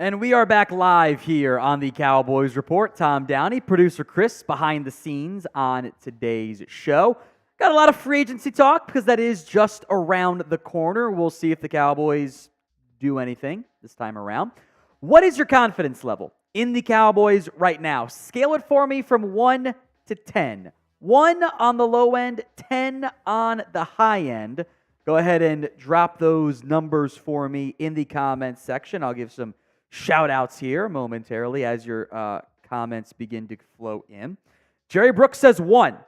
And we are back live here on the Cowboys Report. Tom Downey, producer Chris, behind the scenes on today's show. Got a lot of free agency talk because that is just around the corner. We'll see if the Cowboys do anything this time around. What is your confidence level in the Cowboys right now? Scale it for me from 1 to 10. 1 on the low end, 10 on the high end. Go ahead and drop those numbers for me in the comments section. I'll give some shout-outs here momentarily as your comments begin to flow in. Jerry Brooks says 1.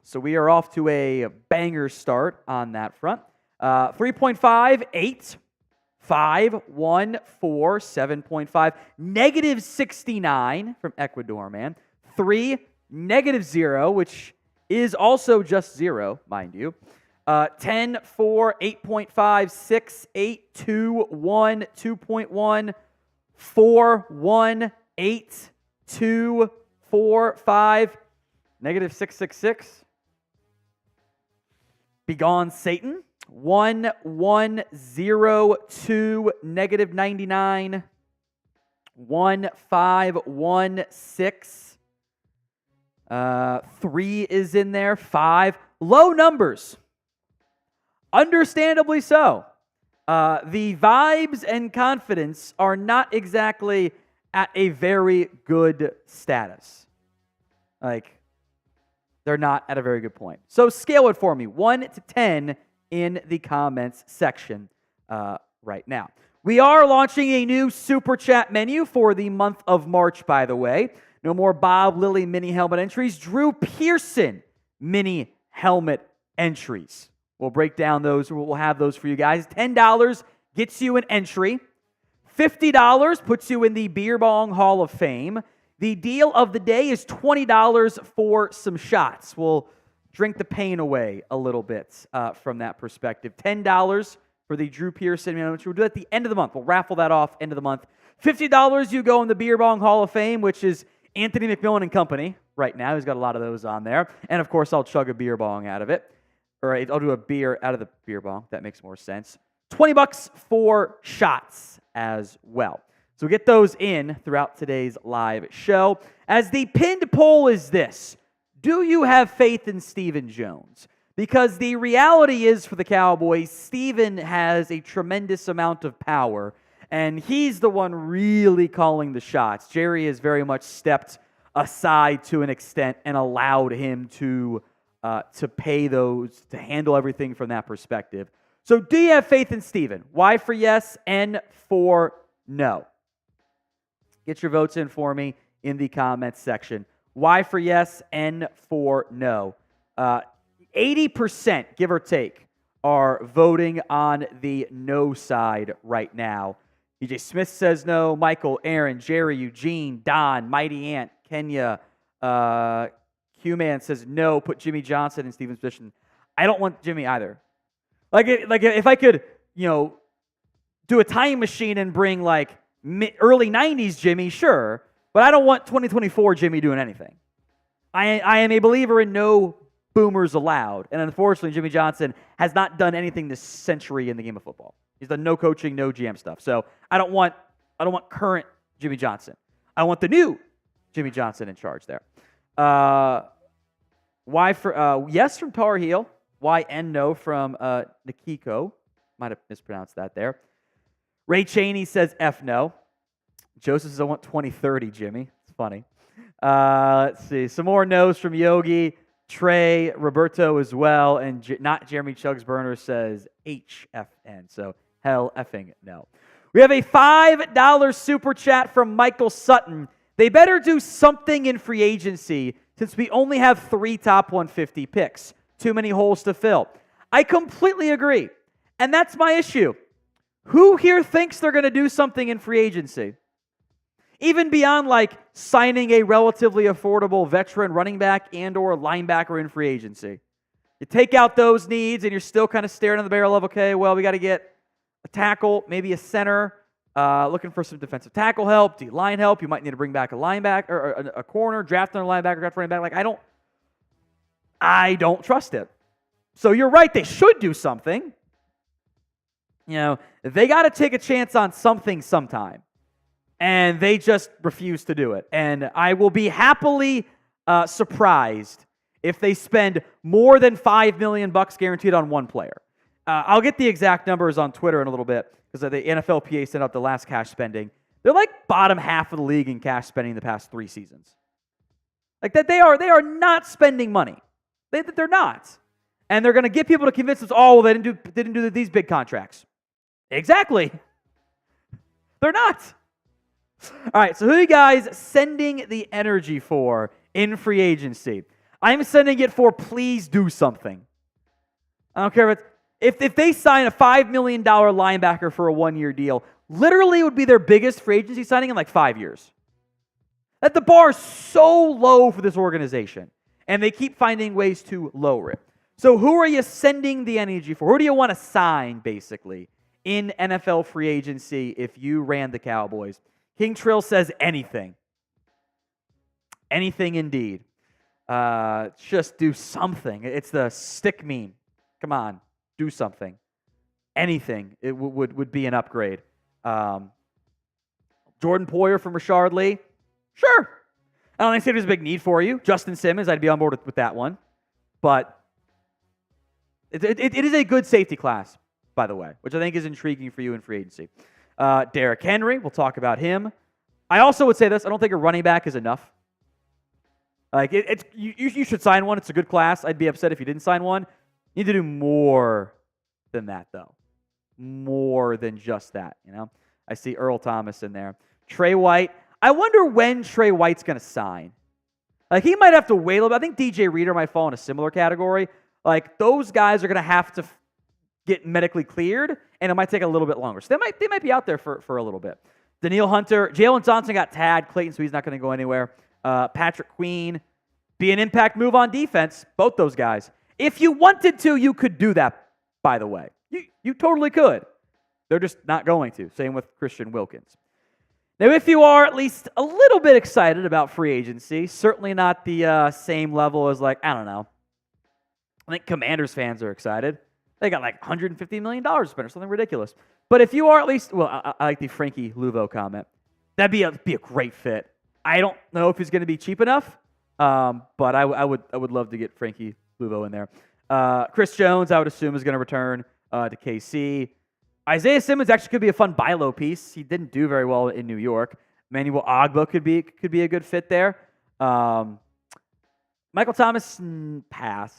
So we are off to a banger start on that front. 3.5, 8, 5, 1, 4, 7.5, negative 69 from Ecuador, man. 3, negative 0, which is also just 0, mind you. 10, 4, 8.5, 6, 8, 2, 1, 2.1, 4, 1, 8, 2, 4, 5, negative 666. Begone Satan. 1, 1, 0, 2, negative 99. 1, 5, 1, 6. 3 is in there. 5. Low numbers. Understandably so. The vibes and confidence are not exactly at a very good status. They're not at a very good point. So scale it for me, 1 to 10 in the comments section right now. We are launching a new Super Chat menu for the month of March, by the way. No more Bob Lilly mini helmet entries. Drew Pearson mini helmet entries. We'll break down those. We'll have those for you guys. $10 gets you an entry. $50 puts you in the Beer Bong Hall of Fame. The deal of the day is $20 for some shots. We'll drink the pain away a little bit from that perspective. $10 for the Drew Pearson. We'll do it at the end of the month. We'll raffle that off end of the month. $50 you go in the Beer Bong Hall of Fame, which is Anthony McMillan and Company right now. He's got a lot of those on there. And, of course, I'll chug a beer bong out of it. Or I'll do a beer out of the beer bong. That makes more sense. $20 for shots as well. So get those in throughout today's live show. As the pinned poll is this: do you have faith in Stephen Jones? Because the reality is for the Cowboys, Stephen has a tremendous amount of power, and he's the one really calling the shots. Jerry has very much stepped aside to an extent and allowed him to pay those, to handle everything from that perspective. So do you have faith in Stephen? Y for yes, N for no. Get your votes in for me in the comments section. Y for yes, N for no. 80%, give or take, are voting on the no side right now. DJ Smith says no. Michael, Aaron, Jerry, Eugene, Don, Mighty Ant, Kenya, Q-Man says no. Put Jimmy Johnson in Stephen's position. I don't want Jimmy either. If I could, do a time machine and bring early 90s Jimmy, sure. But I don't want 2024 Jimmy doing anything. I am a believer in no boomers allowed. And unfortunately, Jimmy Johnson has not done anything this century in the game of football. He's done no coaching, no GM stuff. So I don't want current Jimmy Johnson. I want the new Jimmy Johnson in charge there. Y for yes from Tar Heel. Y and no from Nikiko. Might have mispronounced that there. Ray Cheney says F no. Joseph says I want 2030 Jimmy. It's funny. Let's see. Some more no's from Yogi, Trey, Roberto as well, and not Jeremy Chugsburner says HFN. So hell effing no. We have a $5 super chat from Michael Sutton. They better do something in free agency since we only have 3 top 150 picks. Too many holes to fill. I completely agree. And that's my issue. Who here thinks they're going to do something in free agency? Even beyond signing a relatively affordable veteran running back and or linebacker in free agency. You take out those needs and you're still kind of staring on the barrel of, okay, well, we got to get a tackle, maybe a center, looking for some defensive tackle help, D-line help. You might need to bring back a linebacker or a corner, draft another linebacker, draft running back. I don't trust it. So you're right, they should do something. They got to take a chance on something sometime. And they just refuse to do it. And I will be happily surprised if they spend more than $5 million guaranteed on one player. I'll get the exact numbers on Twitter in a little bit because the NFLPA sent out the last cash spending. They're like bottom half of the league in cash spending the past 3 seasons. Like that, they are not spending money. They're not, and they're going to get people to convince us. Oh, well, they didn't do these big contracts. Exactly. They're not. All right, so who are you guys sending the energy for in free agency? I'm sending it for please do something. I don't care if they sign a $5 million linebacker for a 1-year deal, literally it would be their biggest free agency signing in like 5 years. That the bar is so low for this organization, and they keep finding ways to lower it. So who are you sending the energy for? Who do you want to sign, basically, in NFL free agency if you ran the Cowboys? King Trill says anything. Anything indeed. Just do something. It's the stick meme. Come on, do something. Anything it would be an upgrade. Jordan Poyer from Rashard Lee. Sure. I don't think there's a big need for you. Justin Simmons, I'd be on board with that one. But it is a good safety class, by the way, which I think is intriguing for you in free agency. Derrick Henry, we'll talk about him. I also would say this, I don't think a running back is enough. Like you should sign one. It's a good class. I'd be upset if you didn't sign one. You need to do more than that, though. More than just that, you know? I see Earl Thomas in there. Tre White. I wonder when Tre White's going to sign. Like, he might have to wait a little bit. I think DJ Reader might fall in a similar category. Like, those guys are going to have to get medically cleared, and it might take a little bit longer. So they might be out there for a little bit. Danielle Hunter. Jalen Johnson got tagged. Clayton, so he's not going to go anywhere. Patrick Queen. Be an impact move on defense. Both those guys. If you wanted to, you could do that, by the way. You totally could. They're just not going to. Same with Christian Wilkins. Now, if you are at least a little bit excited about free agency, certainly not the same level as, like, I don't know. I think Commanders fans are excited. They got like $150 million to spend or something ridiculous. But if you are at least, well, I like the Frankie Luvo comment. That'd be a great fit. I don't know if he's going to be cheap enough, but I would love to get Frankie Luvo in there. Chris Jones, I would assume, is going to return to KC. Isaiah Simmons actually could be a fun buy low piece. He didn't do very well in New York. Manuel Ogba could be a good fit there. Michael Thomas, pass.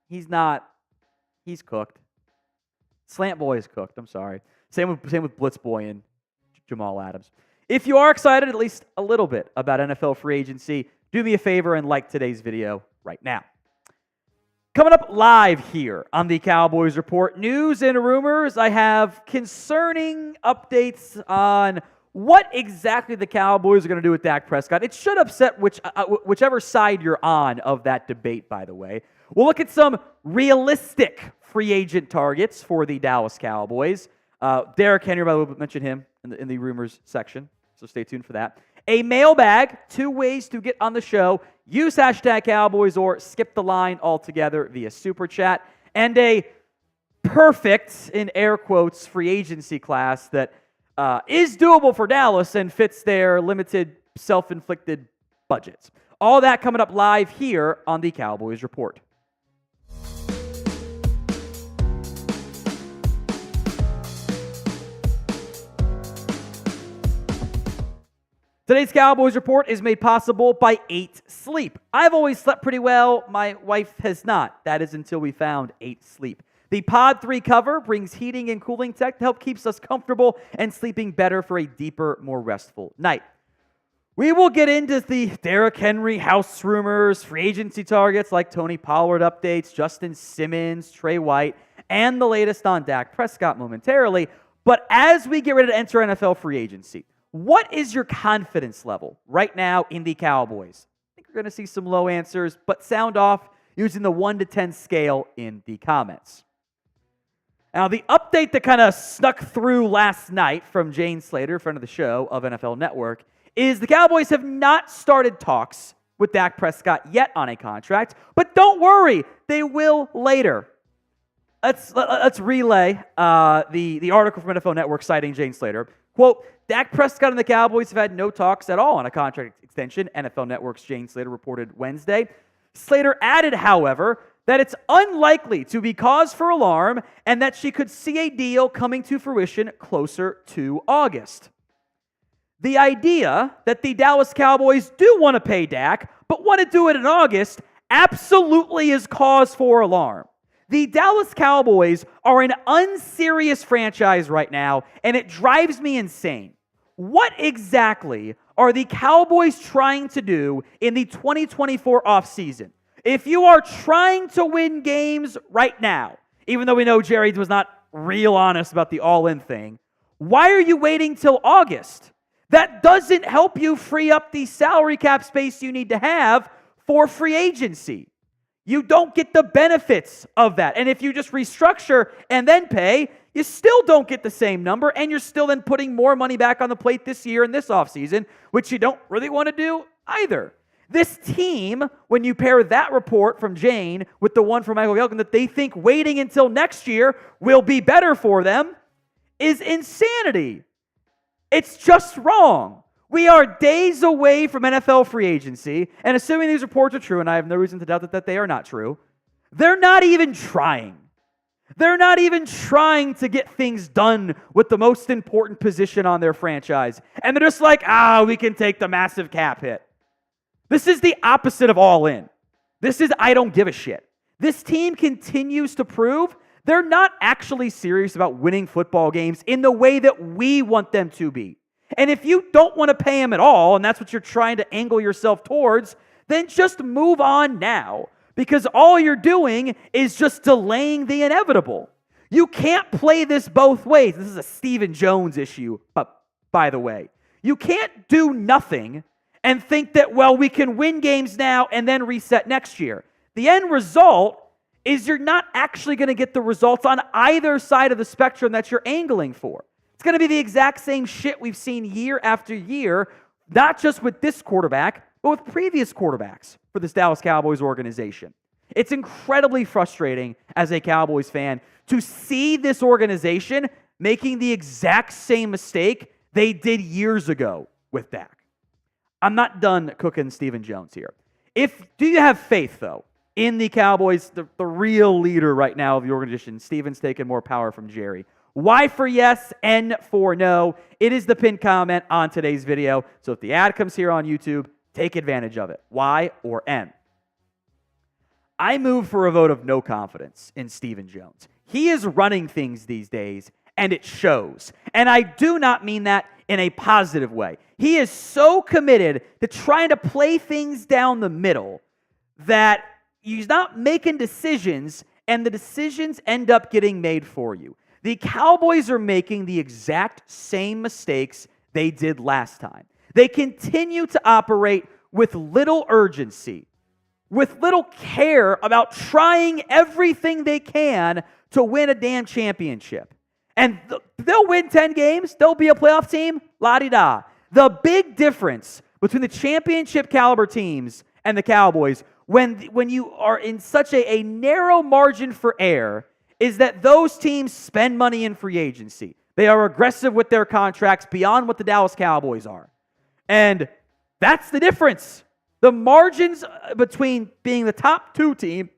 He's not. He's cooked. Slant boy is cooked. I'm sorry. Same with Blitz boy and Jamal Adams. If you are excited at least a little bit about NFL free agency, do me a favor and like today's video right now. Coming up live here on the Cowboys Report, news and rumors. I have concerning updates on what exactly the Cowboys are going to do with Dak Prescott. It should upset whichever side you're on of that debate, by the way. We'll look at some realistic free agent targets for the Dallas Cowboys. Derrick Henry, by the way, mentioned him in the rumors section, so stay tuned for that. A mailbag, 2 ways to get on the show. Use hashtag Cowboys or skip the line altogether via Super Chat. And a perfect, in air quotes, free agency class that is doable for Dallas and fits their limited, self-inflicted budgets. All that coming up live here on the Cowboys Report. Today's Cowboys Report is made possible by 8 Sleep. I've always slept pretty well. My wife has not. That is until we found 8 Sleep. The Pod 3 cover brings heating and cooling tech to help keep us comfortable and sleeping better for a deeper, more restful night. We will get into the Derrick Henry house rumors, free agency targets like Tony Pollard updates, Justin Simmons, Tre White, and the latest on Dak Prescott momentarily. But as we get ready to enter NFL free agency, what is your confidence level right now in the Cowboys? I think we're going to see some low answers, but sound off using the 1 to 10 scale in the comments. Now, the update that kind of snuck through last night from Jane Slater, friend of the show of NFL Network, is the Cowboys have not started talks with Dak Prescott yet on a contract, but don't worry, they will later. Let's relay the article from NFL Network citing Jane Slater. Quote, Dak Prescott and the Cowboys have had no talks at all on a contract extension, NFL Network's Jane Slater reported Wednesday. Slater added, however, that it's unlikely to be cause for alarm and that she could see a deal coming to fruition closer to August. The idea that the Dallas Cowboys do want to pay Dak, but want to do it in August, absolutely is cause for alarm. The Dallas Cowboys are an unserious franchise right now, and it drives me insane. What exactly are the Cowboys trying to do in the 2024 offseason? If you are trying to win games right now, even though we know Jerry was not real honest about the all-in thing, why are you waiting till August? That doesn't help you free up the salary cap space you need to have for free agency. You don't get the benefits of that. And if you just restructure and then pay, you still don't get the same number, and you're still then putting more money back on the plate this year and this offseason, which you don't really want to do either. This team, when you pair that report from Jane with the one from Michael Gelkin, that they think waiting until next year will be better for them, is insanity. It's just wrong. We are days away from NFL free agency, and assuming these reports are true, and I have no reason to doubt that they are not true, they're not even trying. They're not even trying to get things done with the most important position on their franchise. And they're just like, we can take the massive cap hit. This is the opposite of all in. This is I don't give a shit. This team continues to prove they're not actually serious about winning football games in the way that we want them to be. And if you don't want to pay him at all, and that's what you're trying to angle yourself towards, then just move on now. Because all you're doing is just delaying the inevitable. You can't play this both ways. This is a Stephen Jones issue, by the way. You can't do nothing and think that, well, we can win games now and then reset next year. The end result is you're not actually going to get the results on either side of the spectrum that you're angling for. It's going to be the exact same shit we've seen year after year, not just with this quarterback, but with previous quarterbacks for this Dallas Cowboys organization. It's incredibly frustrating as a Cowboys fan to see this organization making the exact same mistake they did years ago with Dak. I'm not done cooking Stephen Jones here. Do you have faith, though, in the Cowboys, the real leader right now of the organization? Stephen's taking more power from Jerry. Y for yes, N for no. It is the pinned comment on today's video. So if the ad comes here on YouTube, take advantage of it. Y or N. I move for a vote of no confidence in Stephen Jones. He is running things these days, and it shows. And I do not mean that in a positive way. He is so committed to trying to play things down the middle that he's not making decisions, and the decisions end up getting made for you. The Cowboys are making the exact same mistakes they did last time. They continue to operate with little urgency, with little care about trying everything they can to win a damn championship. And they'll win 10 games. They'll be a playoff team. La-di-da. The big difference between the championship caliber teams and the Cowboys, when you are in such a narrow margin for error, is that those teams spend money in free agency. They are aggressive with their contracts beyond what the Dallas Cowboys are. And that's the difference. The margins between being the top 2 team,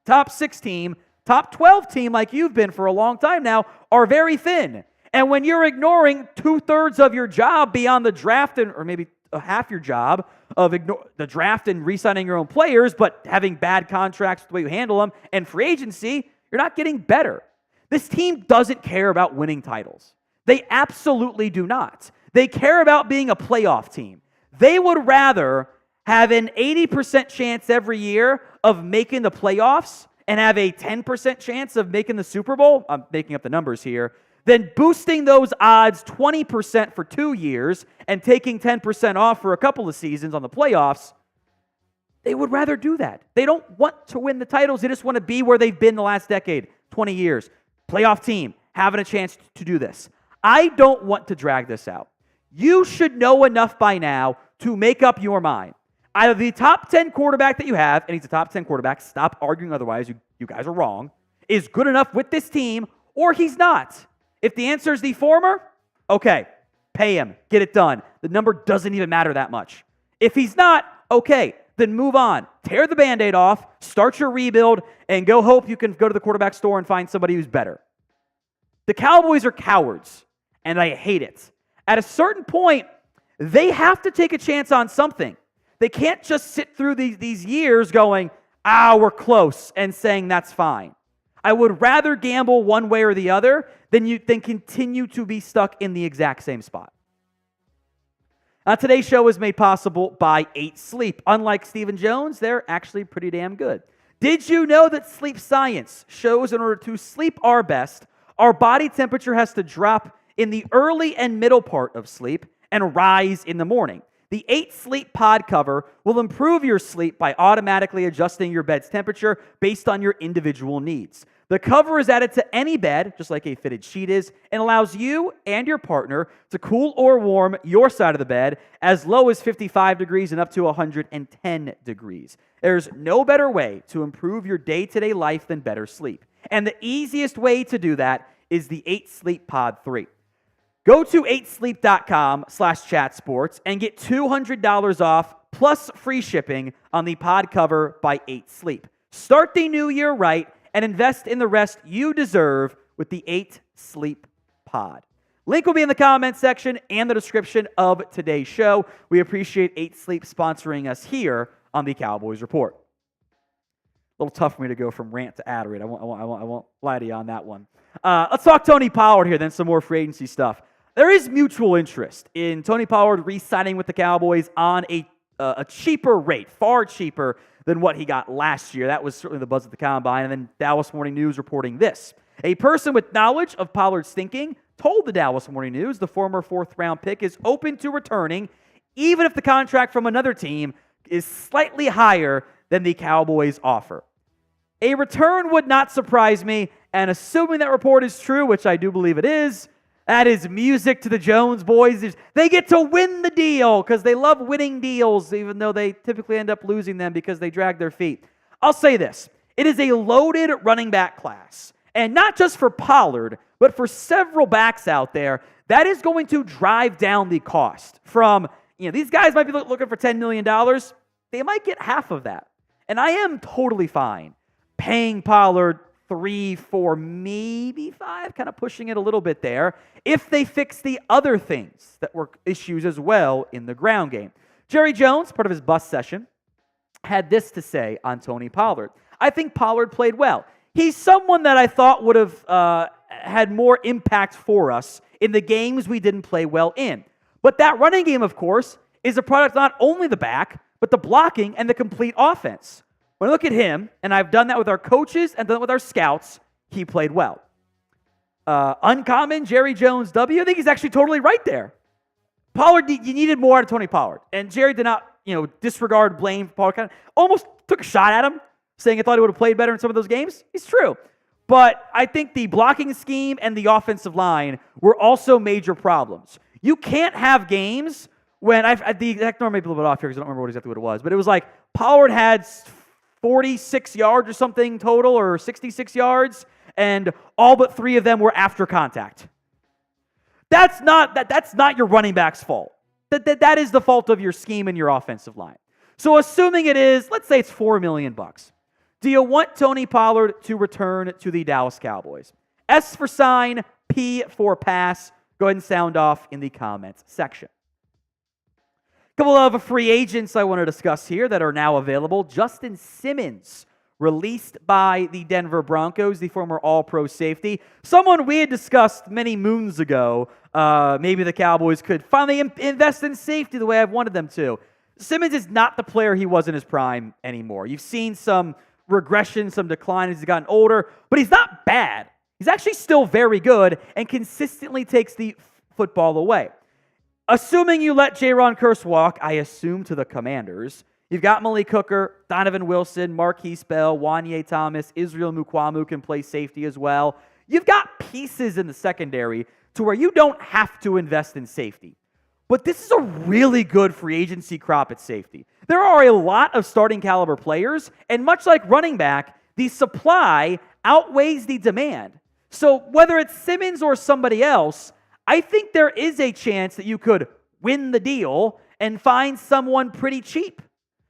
top 6 team, top 12 team like you've been for a long time now are very thin. And when you're ignoring 2/3 of your job beyond the draft, or maybe half your job of the draft and re-signing your own players, but having bad contracts the way you handle them, and free agency, you're not getting better. This team doesn't care about winning titles. They absolutely do not. They care about being a playoff team. They would rather have an 80% chance every year of making the playoffs and have a 10% chance of making the Super Bowl, I'm making up the numbers here, than boosting those odds 20% for 2 years and taking 10% off for a couple of seasons on the playoffs. They would rather do that. They don't want to win the titles. They just want to be where they've been the last decade, 20 years. Playoff team, having a chance to do this. I don't want to drag this out. You should know enough by now to make up your mind. Either the top 10 quarterback that you have, and he's a top 10 quarterback, stop arguing otherwise, you guys are wrong, is good enough with this team, or he's not. If the answer is the former, okay, pay him, get it done. The number doesn't even matter that much. If he's not, okay, then move on. Tear the Band-Aid off, start your rebuild, and go hope you can go to the quarterback store and find somebody who's better. The Cowboys are cowards, and I hate it. At a certain point, they have to take a chance on something. They can't just sit through these years going, we're close, and saying that's fine. I would rather gamble one way or the other than continue to be stuck in the exact same spot. Today's show is made possible by 8 Sleep. Unlike Stephen Jones, they're actually pretty damn good. Did you know that sleep science shows in order to sleep our best, our body temperature has to drop in the early and middle part of sleep and rise in the morning? The 8 Sleep pod cover will improve your sleep by automatically adjusting your bed's temperature based on your individual needs. The cover is added to any bed, just like a fitted sheet is, and allows you and your partner to cool or warm your side of the bed as low as 55 degrees and up to 110 degrees. There's no better way to improve your day-to-day life than better sleep. And the easiest way to do that is the 8 Sleep Pod 3. Go to 8sleep.com/chatsports and get $200 off plus free shipping on the pod cover by 8 Sleep. Start the new year right and invest in the rest you deserve with the 8 Sleep Pod. Link will be in the comments section and the description of today's show. We appreciate 8 Sleep sponsoring us here on the Cowboys Report. A little tough for me to go from rant to ad read. I won't lie to you on that one. Let's talk Tony Pollard here, then some more free agency stuff. There is mutual interest in Tony Pollard re-signing with the Cowboys on a cheaper rate, far cheaper than what he got last year. That was certainly the buzz at the Combine. And then Dallas Morning News reporting this. A person with knowledge of Pollard's thinking told the Dallas Morning News the former 4th-round pick is open to returning, even if the contract from another team is slightly higher than the Cowboys offer. A return would not surprise me, and assuming that report is true, which I do believe it is, that is music to the Jones boys. They get to win the deal because they love winning deals, even though they typically end up losing them because they drag their feet. I'll say this. It is a loaded running back class. And not just for Pollard, but for several backs out there, that is going to drive down the cost. From, these guys might be looking for $10 million. They might get half of that. And I am totally fine paying Pollard 3, 4, maybe 5, kind of pushing it a little bit there, if they fix the other things that were issues as well in the ground game. Jerry Jones, part of his bus session, had this to say on Tony Pollard. I think Pollard played well. He's someone that I thought would have had more impact for us in the games we didn't play well in. But that running game, of course, is a product not only the back, but the blocking and the complete offense. When I look at him, and I've done that with our coaches and done it with our scouts, he played well. Uncommon, Jerry Jones W. I think he's actually totally right there. Pollard, you needed more out of Tony Pollard. And Jerry did not, disregard blame for Pollard. Kind of almost took a shot at him, saying he thought he would have played better in some of those games. It's true. But I think the blocking scheme and the offensive line were also major problems. You can't have games when, the exact number may be a little bit off here because I don't remember exactly what it was, but it was like Pollard had 46 yards or something total, or 66 yards, and all but 3 of them were after contact. That's not your running back's fault. That is the fault of your scheme and your offensive line. So assuming it is, let's say it's $4 million. Do you want Tony Pollard to return to the Dallas Cowboys? S for sign, P for pass. Go ahead and sound off in the comments section. A couple of free agents I want to discuss here that are now available. Justin Simmons, released by the Denver Broncos, the former All-Pro safety. Someone we had discussed many moons ago. Maybe the Cowboys could finally invest in safety the way I've wanted them to. Simmons is not the player he was in his prime anymore. You've seen some regression, some decline as he's gotten older, but he's not bad. He's actually still very good and consistently takes the football away. Assuming you let Jaron Kearse walk, I assume to the Commanders, you've got Malik Hooker, Donovan Wilson, Marquise Bell, Wanye Thomas, Israel Mukuamu can play safety as well. You've got pieces in the secondary to where you don't have to invest in safety. But this is a really good free agency crop at safety. There are a lot of starting caliber players, and much like running back, the supply outweighs the demand. So whether it's Simmons or somebody else, I think there is a chance that you could win the deal and find someone pretty cheap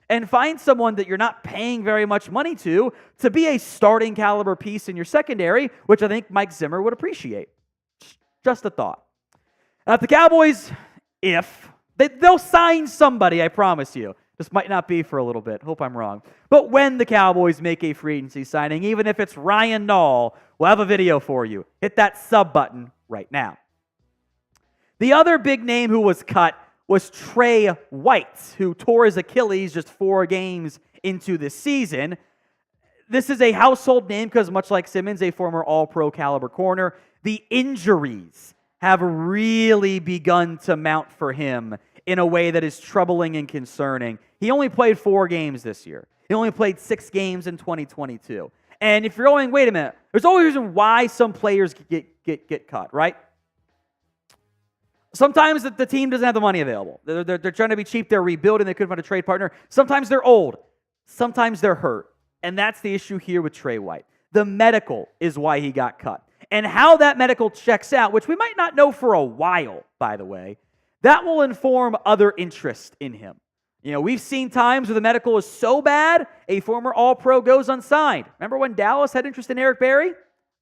and find someone that you're not paying very much money to be a starting caliber piece in your secondary, which I think Mike Zimmer would appreciate. Just a thought. Now, if the Cowboys, they'll sign somebody, I promise you. This might not be for a little bit. Hope I'm wrong. But when the Cowboys make a free agency signing, even if it's Ryan Nall, we'll have a video for you. Hit that sub button right now. The other big name who was cut was Tre White, who tore his Achilles just 4 games into the season. This is a household name because, much like Simmons, a former all-pro caliber corner, the injuries have really begun to mount for him in a way that is troubling and concerning. He only played 4 games this year. He only played 6 games in 2022. And if you're going, wait a minute, there's always a reason why some players get cut, right? Sometimes the team doesn't have the money available. They're trying to be cheap. They're rebuilding. They couldn't find a trade partner. Sometimes they're old. Sometimes they're hurt. And that's the issue here with Tre White. The medical is why he got cut. And how that medical checks out, which we might not know for a while, by the way, that will inform other interest in him. You know, we've seen times where the medical is so bad, a former All-Pro goes unsigned. Remember when Dallas had interest in Eric Berry?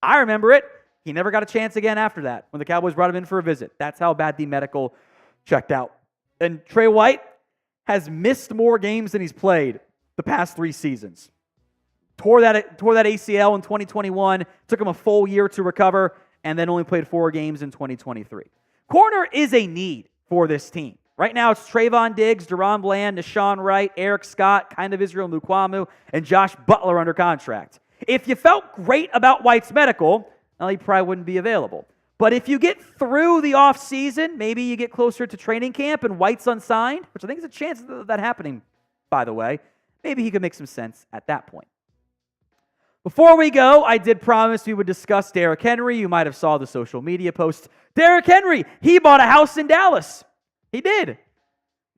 I remember it. He never got a chance again after that when the Cowboys brought him in for a visit. That's how bad the medical checked out. And Tre White has missed more games than he's played the past 3 seasons. Tore that ACL in 2021, took him a full year to recover, and then only played 4 games in 2023. Corner is a need for this team. Right now, it's Trayvon Diggs, Deron Bland, Deshaun Wright, Eric Scott, kind of Israel Mukuamu, and Josh Butler under contract. If you felt great about White's medical, well, he probably wouldn't be available. But if you get through the offseason, maybe you get closer to training camp and White's unsigned, which I think is a chance of that happening, by the way, maybe he could make some sense at that point. Before we go, I did promise we would discuss Derrick Henry. You might have saw the social media post. Derrick Henry, he bought a house in Dallas. He did.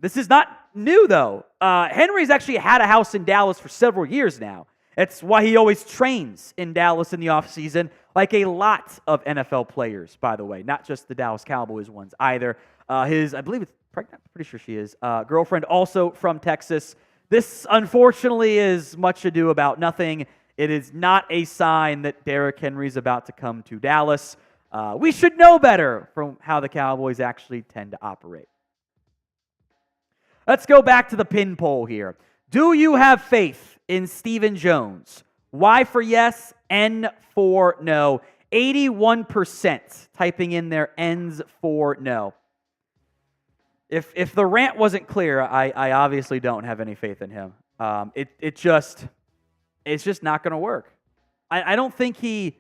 This is not new, though. Henry's actually had a house in Dallas for several years now. It's why he always trains in Dallas in the offseason, like a lot of NFL players, by the way, not just the Dallas Cowboys ones either. I believe it's pregnant, I'm pretty sure she is, girlfriend also from Texas. This, unfortunately, is much ado about nothing. It is not a sign that Derrick Henry's about to come to Dallas. We should know better from how the Cowboys actually tend to operate. Let's go back to the pin poll here. Do you have faith in Stephen Jones? Y for yes, N for no. 81% typing in their N's for no. If the rant wasn't clear, I obviously don't have any faith in him. It's just not going to work. I don't think he's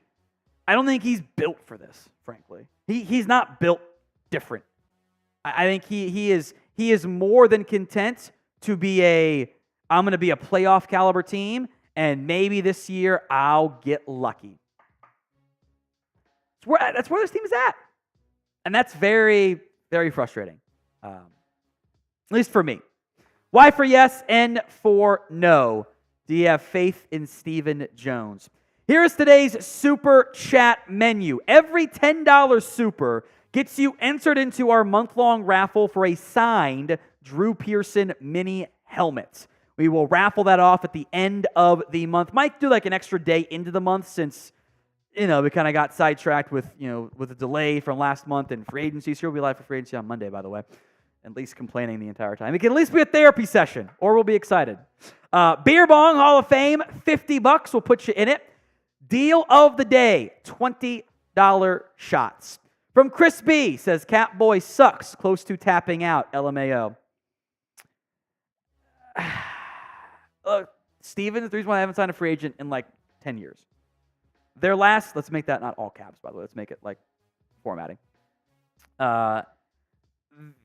built for this, frankly. He's not built different. I think he is more than content to be I'm going to be a playoff caliber team, and maybe this year I'll get lucky. That's where this team is at. And that's very, very frustrating. At least for me. Y for yes, N for no. Do you have faith in Stephen Jones? Here is today's Super Chat menu. Every $10 Super gets you entered into our month-long raffle for a signed Drew Pearson mini helmet. We will raffle that off at the end of the month. Might do like an extra day into the month since, we kind of got sidetracked with a delay from last month and free agency. So we'll be live for free agency on Monday, by the way. At least complaining the entire time. It can at least be a therapy session, or we'll be excited. Beer Bong Hall of Fame, $50. We'll put you in it. Deal of the day, $20 shots. From Chris B, says, Catboy sucks, close to tapping out, LMAO. Steven, the reason why I haven't signed a free agent in like 10 years. Their last, let's make that not all caps, by the way. Let's make it like formatting.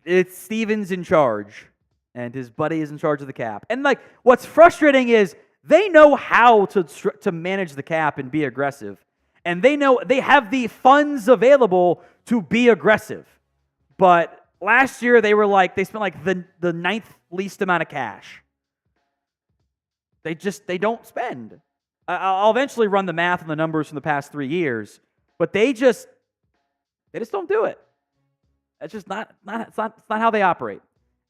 It's Steven's in charge, and his buddy is in charge of the cap. And like, what's frustrating is they know how to manage the cap and be aggressive. And they know they have the funds available to be aggressive. But last year they spent like the ninth least amount of cash. They don't spend. I'll eventually run the math on the numbers from the past 3 years, but they just don't do it. That's just it's not how they operate.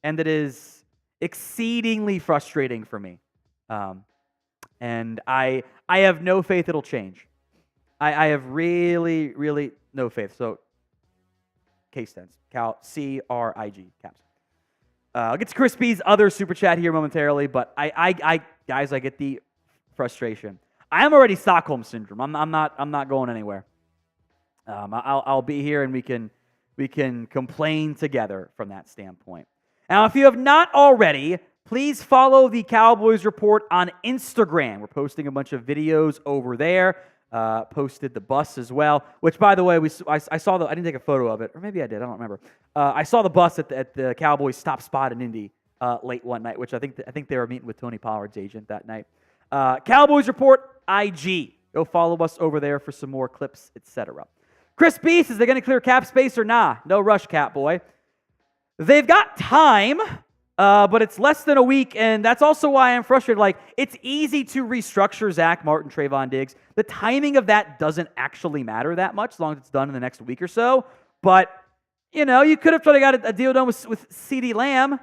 And it is exceedingly frustrating for me. And I have no faith it'll change. I have really, really no faith. So, case tense, CRIG, caps. I'll get to Chris B's other super chat here momentarily, but guys, I get the frustration. I am already Stockholm syndrome. I'm not going anywhere. I'll be here and we can complain together from that standpoint. Now, if you have not already, please follow the Cowboys Report on Instagram. We're posting a bunch of videos over there. Posted the bus as well, which, by the way, I saw I didn't take a photo of it, or maybe I did. I don't remember. I saw the bus at the Cowboys stop spot in Indy late one night, which I think they were meeting with Tony Pollard's agent that night. Cowboys Report IG. Go follow us over there for some more clips, etc. Chris B says they're going to clear cap space or nah? No rush, Catboy. They've got time, but it's less than a week, and that's also why I'm frustrated. Like, it's easy to restructure Zach Martin, Trayvon Diggs. The timing of that doesn't actually matter that much, as long as it's done in the next week or so. But, you could have tried to get a deal done with CeeDee Lamb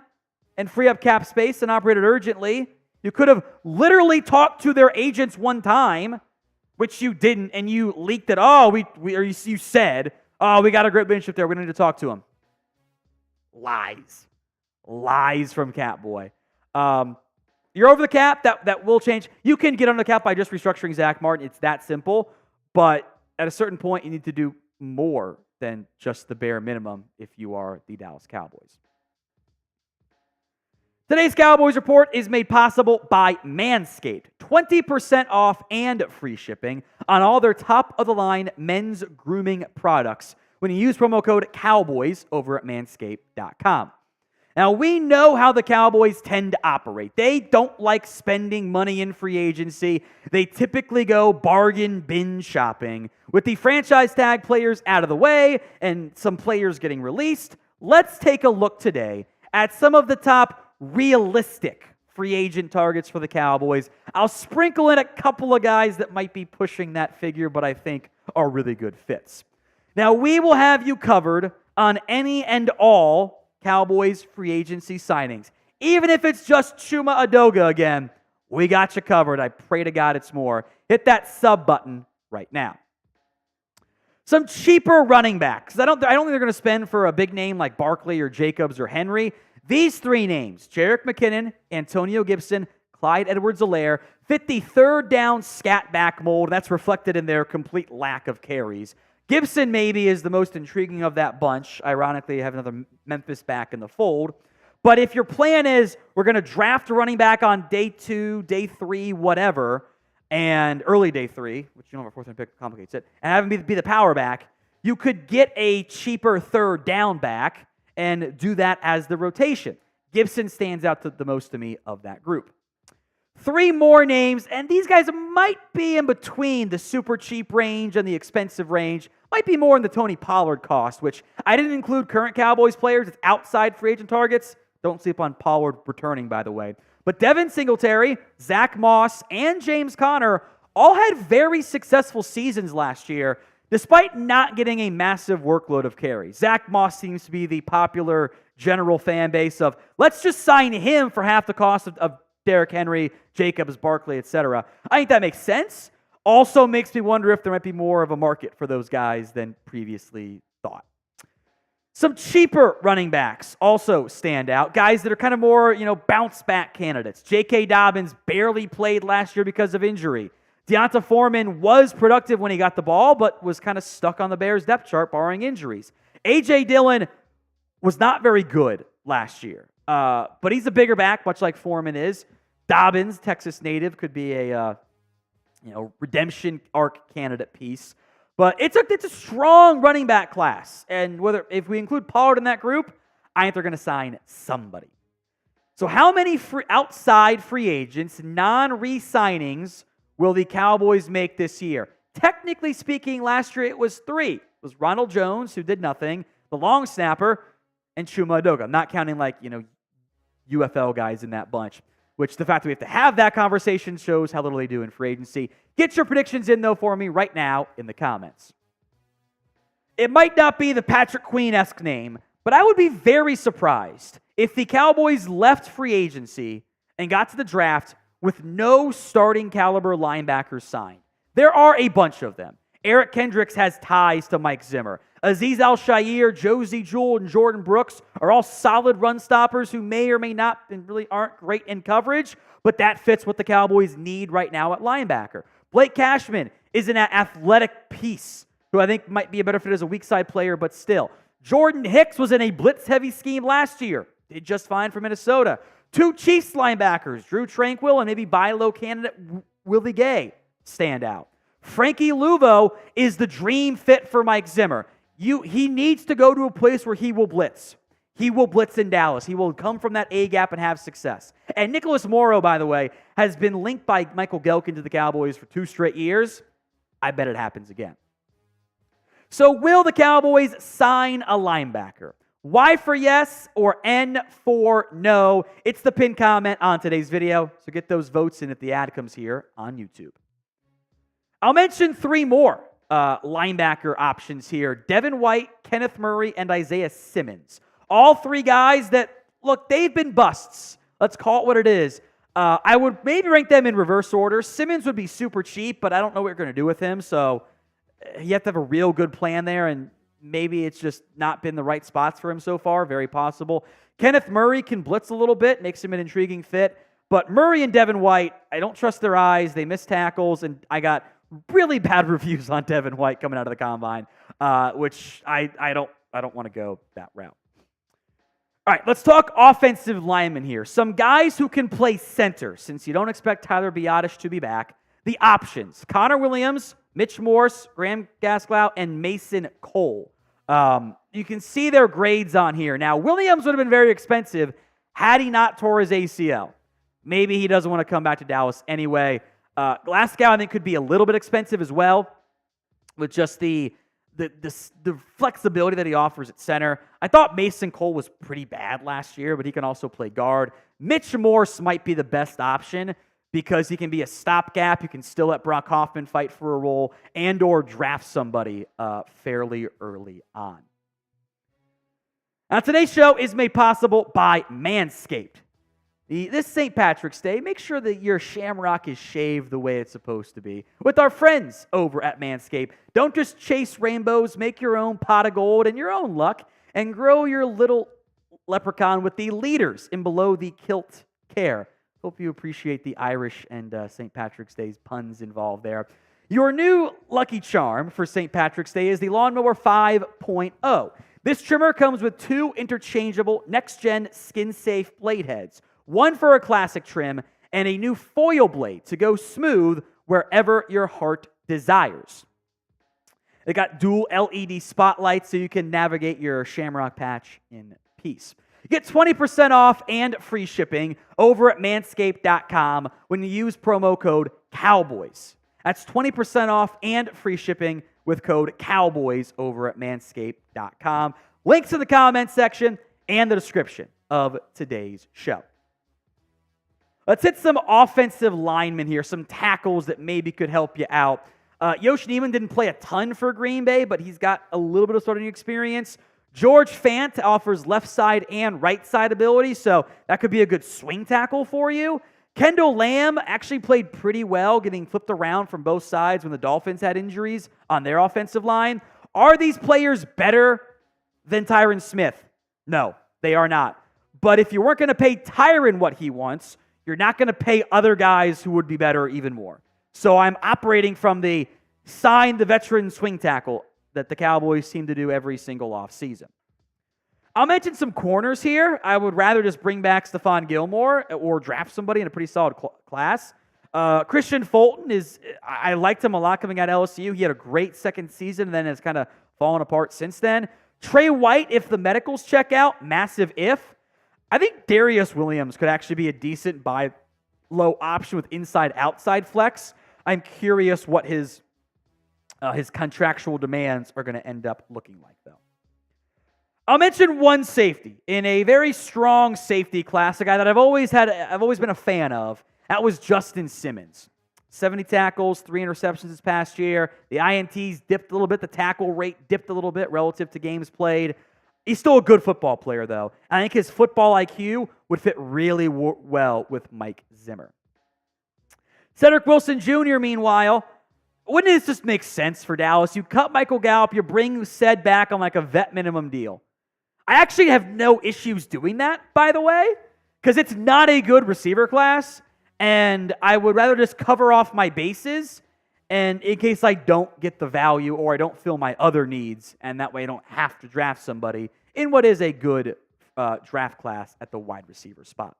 and free up cap space and operate it urgently. You could have literally talked to their agents one time, which you didn't, and you leaked it. You said, we got a great relationship there. We need to talk to him. Lies from Catboy. You're over the cap. That will change. You can get under the cap by just restructuring Zach Martin. It's that simple. But at a certain point, you need to do more than just the bare minimum if you are the Dallas Cowboys. Today's Cowboys Report is made possible by Manscaped. 20% off and free shipping on all their top-of-the-line men's grooming products when you use promo code COWBOYS over at manscaped.com. Now, we know how the Cowboys tend to operate. They don't like spending money in free agency. They typically go bargain bin shopping. With the franchise tag players out of the way and some players getting released, let's take a look today at some of the top realistic free agent targets for the Cowboys. I'll sprinkle in a couple of guys that might be pushing that figure, but I think are really good fits. Now, we will have you covered on any and all Cowboys free agency signings. Even if it's just Chuma Edoga again, we got you covered. I pray to God it's more. Hit that sub button right now. Some cheaper running backs. I don't think they're going to spend for a big name like Barkley or Jacobs or Henry. These three names, Jerick McKinnon, Antonio Gibson, Clyde Edwards-Helaire, fit the third down scat back mold. That's reflected in their complete lack of carries. Gibson maybe is the most intriguing of that bunch. Ironically, you have another Memphis back in the fold. But if your plan is we're going to draft a running back on day 2, day 3, whatever, and early day 3, which you know our fourth round pick complicates it, and have him be the power back, you could get a cheaper third down back and do that as the rotation. Gibson stands out the most to me of that group. 3 more names, and these guys might be in between the super cheap range and the expensive range. Might be more in the Tony Pollard cost, which I didn't include current Cowboys players. It's outside free agent targets. Don't sleep on Pollard returning, by the way. But Devin Singletary, Zach Moss, and James Conner all had very successful seasons last year, despite not getting a massive workload of carries. Zach Moss seems to be the popular general fan base of, let's just sign him for half the cost of Derrick Henry, Jacobs, Barkley, etc. I think that makes sense. Also makes me wonder if there might be more of a market for those guys than previously thought. Some cheaper running backs also stand out. Guys that are kind of more, bounce-back candidates. J.K. Dobbins barely played last year because of injury. Deonta Foreman was productive when he got the ball, but was kind of stuck on the Bears' depth chart, barring injuries. A.J. Dillon was not very good last year, but he's a bigger back, much like Foreman is. Dobbins, Texas native, could be a redemption arc candidate piece. But it's a strong running back class. And if we include Pollard in that group, I think they're going to sign somebody. So how many outside free agents, non-re-signings, will the Cowboys make this year? Technically speaking, last year it was 3. It was Ronald Jones, who did nothing, the long snapper, and Chuma Edoga. I'm not counting UFL guys in that bunch, which the fact that we have to have that conversation shows how little they do in free agency. Get your predictions in, though, for me right now in the comments. It might not be the Patrick Queen-esque name, But I would be very surprised if the Cowboys left free agency and got to the draft with no starting caliber linebackers signed. There are a bunch of them. Eric Kendricks has ties to Mike Zimmer. Azeez Al-Shaair, Josie Jewell, and Jordan Brooks are all solid run stoppers who may or may not and really aren't great in coverage, but that fits what the Cowboys need right now at linebacker. Blake Cashman is an athletic piece who I think might be a better fit as a weak side player, but still. Jordan Hicks was in a blitz-heavy scheme last year. Did just fine for Minnesota. 2 Chiefs linebackers, Drew Tranquill and maybe buy low candidate Willie Gay, stand out. Frankie Luvo is the dream fit for Mike Zimmer. He needs to go to a place where he will blitz. He will blitz in Dallas. He will come from that A-gap and have success. And Nicholas Morrow, by the way, has been linked by Michael Gehlken to the Cowboys for 2 straight years. I bet it happens again. So will the Cowboys sign a linebacker? Y for yes or N for no? It's the pinned comment on today's video, so get those votes in if the ad comes here on YouTube. I'll mention 3 more linebacker options here. Devin White, Kenneth Murray, and Isaiah Simmons. All 3 guys that, look, they've been busts. Let's call it what it is. I would maybe rank them in reverse order. Simmons would be super cheap, but I don't know what you're going to do with him, so you have to have a real good plan there, and maybe it's just not been the right spots for him so far. Very possible. Kenneth Murray can blitz a little bit, makes him an intriguing fit. But Murray and Devin White, I don't trust their eyes. They miss tackles, and I got really bad reviews on Devin White coming out of the combine, which I don't want to go that route. All right, let's talk offensive linemen here. Some guys who can play center, since you don't expect Tyler Biadasz to be back. The options: Connor Williams, Mitch Morse, Graham Gaskell, and Mason Cole. You can see their grades on here. Now, Williams would have been very expensive had he not tore his ACL. Maybe he doesn't want to come back to Dallas anyway. Glasgow, I think, could be a little bit expensive as well, with just the flexibility that he offers at center. I thought Mason Cole was pretty bad last year, but he can also play guard. Mitch Morse might be the best option because he can be a stopgap. You can still let Brock Hoffman fight for a role and or draft somebody fairly early on. Now, today's show is made possible by Manscaped. This St. Patrick's Day, make sure that your shamrock is shaved the way it's supposed to be with our friends over at Manscaped. Don't just chase rainbows, make your own pot of gold and your own luck, and grow your little leprechaun with the leaders in below the kilt care. Hope you appreciate the Irish and St. Patrick's Day's puns involved there. Your new lucky charm for St. Patrick's Day is the Lawnmower 5.0. This trimmer comes with 2 interchangeable next-gen skin-safe blade heads. One for a classic trim, and a new foil blade to go smooth wherever your heart desires. They got dual LED spotlights so you can navigate your shamrock patch in peace. You get 20% off and free shipping over at manscaped.com when you use promo code COWBOYS. That's 20% off and free shipping with code COWBOYS over at manscaped.com. Links in the comment section and the description of today's show. Let's hit some offensive linemen here, some tackles that maybe could help you out. Yosh Neiman didn't play a ton for Green Bay, but he's got a little bit of starting experience. George Fant offers left side and right side ability, so that could be a good swing tackle for you. Kendall Lamb actually played pretty well, getting flipped around from both sides when the Dolphins had injuries on their offensive line. Are these players better than Tyron Smith? No, they are not. But if you weren't going to pay Tyron what he wants, you're not going to pay other guys who would be better even more. So I'm operating from the sign the veteran swing tackle that the Cowboys seem to do every single offseason. I'll mention some corners here. I would rather just bring back Stephon Gilmore or draft somebody in a pretty solid class. Christian Fulton I liked him a lot coming out of LSU. He had a great second season and then has kind of fallen apart since then. Tre White, if the medicals check out, massive if. I think Darius Williams could actually be a decent buy low option with inside-outside flex. I'm curious what his contractual demands are going to end up looking like, though. I'll mention one safety in a very strong safety class, a guy that I've always been a fan of. That was Justin Simmons. 70 tackles, 3 interceptions this past year. The INTs dipped a little bit. The tackle rate dipped a little bit relative to games played. He's still a good football player, though. I think his football IQ would fit really well with Mike Zimmer. Cedric Wilson Jr., meanwhile, wouldn't it just make sense for Dallas? You cut Michael Gallup, you bring Ced back on like a vet minimum deal. I actually have no issues doing that, by the way, because it's not a good receiver class, and I would rather just cover off my bases and in case I don't get the value or I don't fill my other needs, and that way I don't have to draft somebody in what is a good draft class at the wide receiver spot.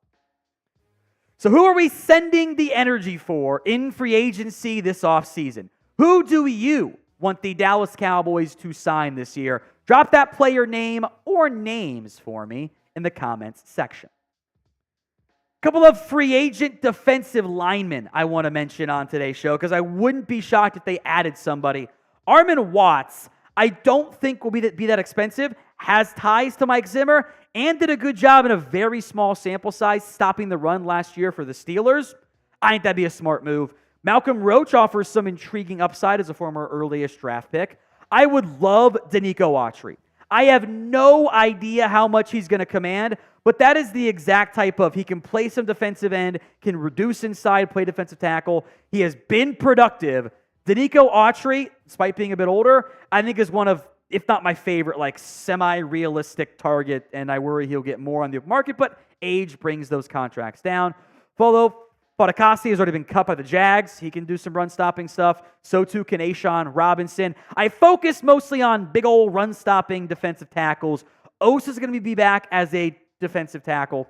So who are we sending the energy for in free agency this offseason? Who do you want the Dallas Cowboys to sign this year? Drop that player name or names for me in the comments section. A couple of free agent defensive linemen I want to mention on today's show because I wouldn't be shocked if they added somebody. Armin Watts, I don't think will be that expensive, has ties to Mike Zimmer, and did a good job in a very small sample size stopping the run last year for the Steelers. I think that'd be a smart move. Malcolm Roach offers some intriguing upside as a former earliest draft pick. I would love Danico Autry. I have no idea how much he's going to command, but that is the exact type of, he can play some defensive end, can reduce inside, play defensive tackle. He has been productive. Danico Autry, despite being a bit older, I think is one of, if not my favorite, like semi-realistic target, and I worry he'll get more on the market, but age brings those contracts down. Although Fatukasi has already been cut by the Jags. He can do some run-stopping stuff. So too can Ashawn Robinson. I focus mostly on big old run-stopping defensive tackles. Osa is going to be back as a defensive tackle,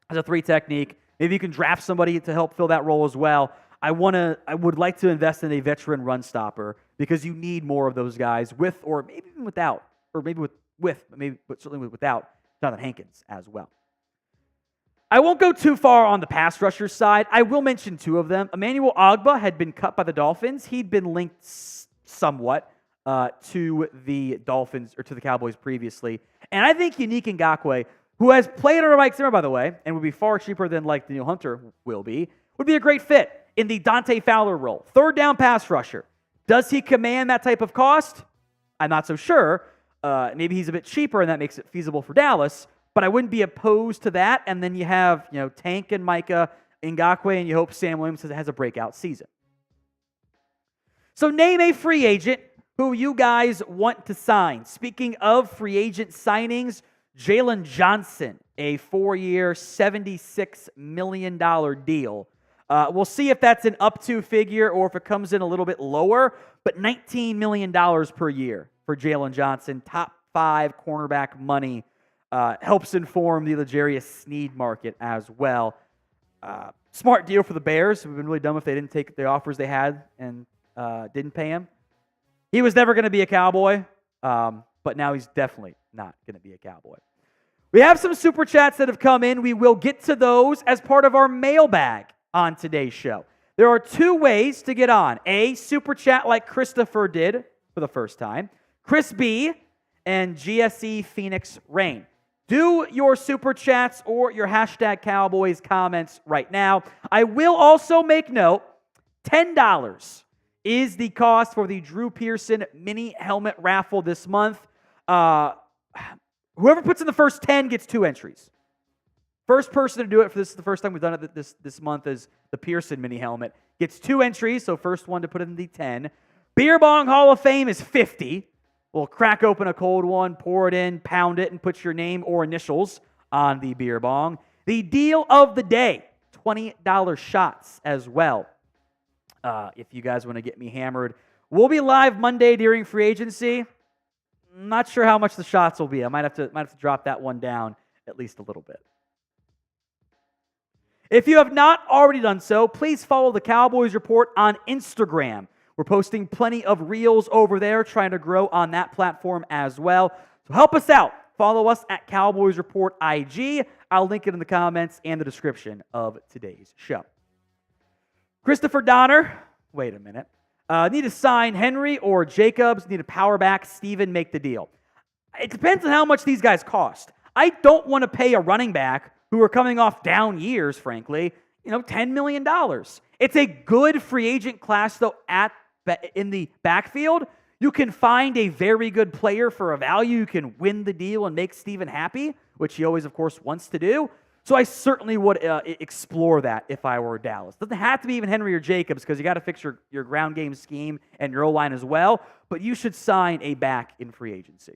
as a 3 technique. Maybe you can draft somebody to help fill that role as well. I would like to invest in a veteran run stopper because you need more of those guys with, or maybe even without, or maybe but certainly without Jonathan Hankins as well. I won't go too far on the pass rusher side. I will mention 2 of them. Emmanuel Ogbah had been cut by the Dolphins. He'd been linked somewhat to the Dolphins or to the Cowboys previously. And I think Yannick Ngakoue, who has played under Mike Zimmer, by the way, and would be far cheaper than like Daniel Hunter will be, would be a great fit in the Dante Fowler role. 3rd down pass rusher. Does he command that type of cost? I'm not so sure. Maybe he's a bit cheaper and that makes it feasible for Dallas, but I wouldn't be opposed to that. And then you have, Tank and Micah Ngakoue, and you hope Sam Williams has a breakout season. So name a free agent who you guys want to sign. Speaking of free agent signings, Jalen Johnson, a 4-year, $76 million deal. We'll see if that's an up-to figure or if it comes in a little bit lower, but $19 million per year for Jalen Johnson. Top 5 cornerback money. Helps inform the L'Jarius Sneed market as well. Smart deal for the Bears. It would have been really dumb if they didn't take the offers they had and didn't pay him. He was never going to be a Cowboy, but now he's definitely not going to be a Cowboy. We have some Super Chats that have come in. We will get to those as part of our mailbag on today's show. There are 2 ways to get on. A, Super Chat like Christopher did for the first time. Chris B. and GSE Phoenix Rain. Do your Super Chats or your hashtag Cowboys comments right now. I will also make note, $10 is the cost for the Drew Pearson mini helmet raffle this month. Whoever puts in the first 10 gets 2 entries. First person to do it, for this is the first time we've done it this month, is the Pearson mini helmet. Gets 2 entries, so first one to put in the 10. Beer Bong Hall of Fame is 50. We'll crack open a cold one, pour it in, pound it, and put your name or initials on the beer bong. The deal of the day, $20 shots as well. If you guys want to get me hammered. We'll be live Monday during free agency. Not sure how much the shots will be. I might have to drop that one down at least a little bit. If you have not already done so, please follow the Cowboys Report on Instagram. We're posting plenty of reels over there, trying to grow on that platform as well. So help us out. Follow us at Cowboys Report IG. I'll link it in the comments and the description of today's show. Christopher Donner, wait a minute. Need to sign Henry or Jacobs. Need a power back. Steven, make the deal. It depends on how much these guys cost. I don't want to pay a running back who are coming off down years, frankly, $10 million. It's a good free agent class, though, in the backfield. You can find a very good player for a value. You can win the deal and make Steven happy, which he always, of course, wants to do. So I certainly would explore that if I were Dallas. Doesn't have to be even Henry or Jacobs because you got to fix your ground game scheme and your O-line as well. But you should sign a back in free agency.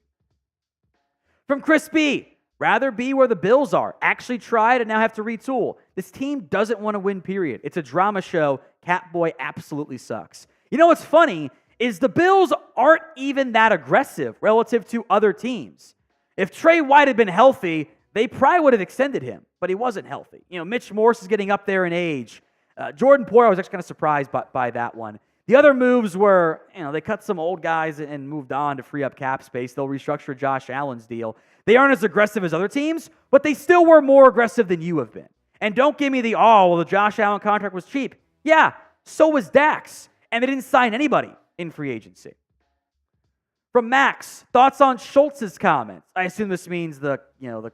From Chris B., rather be where the Bills are. Actually tried and now have to retool. This team doesn't want to win, period. It's a drama show. Catboy absolutely sucks. You know what's funny is the Bills aren't even that aggressive relative to other teams. If Tre White had been healthy, they probably would have extended him, but he wasn't healthy. You know, Mitch Morse is getting up there in age. Jordan Poyer, I was actually kind of surprised by that one. The other moves were, they cut some old guys and moved on to free up cap space. They'll restructure Josh Allen's deal. They aren't as aggressive as other teams, but they still were more aggressive than you have been. And don't give me the Josh Allen contract was cheap. Yeah, so was Dak's. And they didn't sign anybody in free agency. From Max, thoughts on Schultz's comments. I assume this means the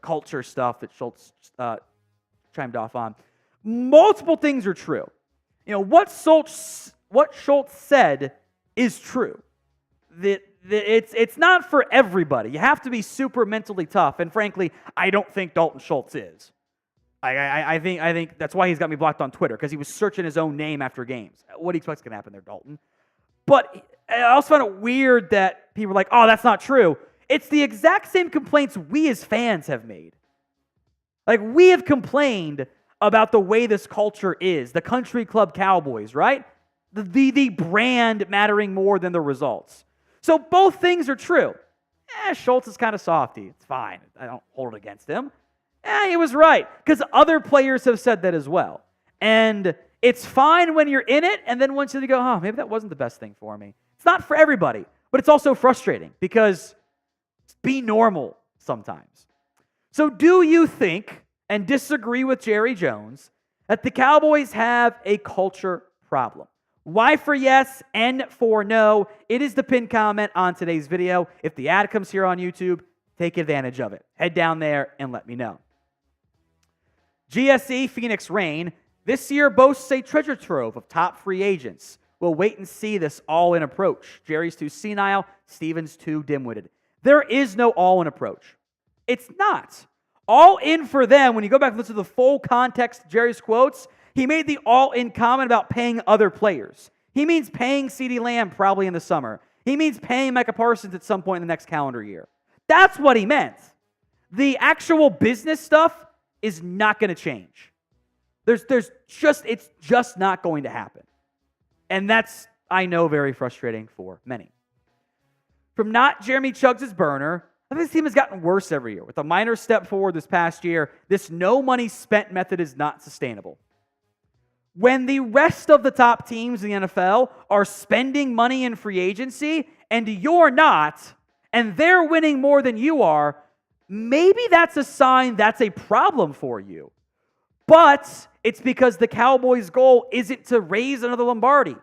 culture stuff that Schultz chimed off on. Multiple things are true. What Schultz said is true. It's not for everybody. You have to be super mentally tough, and frankly, I don't think Dalton Schultz is. I think that's why he's got me blocked on Twitter, because he was searching his own name after games. What do you expect's going to happen there, Dalton? But I also found it weird that people were like, oh, that's not true. It's the exact same complaints we as fans have made. Like, we have complained about the way this culture is, the country club Cowboys, right? The brand mattering more than the results. So both things are true. Schultz is kind of softy. It's fine. I don't hold it against him. He was right, because other players have said that as well. And it's fine when you're in it, and then once you go, oh, maybe that wasn't the best thing for me. It's not for everybody, but it's also frustrating, because be normal sometimes. So do you think, and disagree with Jerry Jones, that the Cowboys have a culture problem? Y for yes, N for no. It is the pinned comment on today's video. If the ad comes here on YouTube, take advantage of it. Head down there and let me know. GSE Phoenix Rain. This year boasts a treasure trove of top free agents. We'll wait and see this all-in approach. Jerry's too senile, Steven's too dim-witted. There is no all-in approach. It's not. All-in for them, when you go back and listen to the full context of Jerry's quotes, he made the all-in comment about paying other players. He means paying CeeDee Lamb probably in the summer. He means paying Micah Parsons at some point in the next calendar year. That's what he meant. The actual business stuff is not going to change. It's just not going to happen. And that's, I know, very frustrating for many. From not Jeremy Chuggs' burner, I think this team has gotten worse every year. With a minor step forward this past year, this no money spent method is not sustainable. When the rest of the top teams in the NFL are spending money in free agency and you're not, and they're winning more than you are, maybe that's a sign that's a problem for you. But it's because the Cowboys' goal isn't to raise another Lombardi,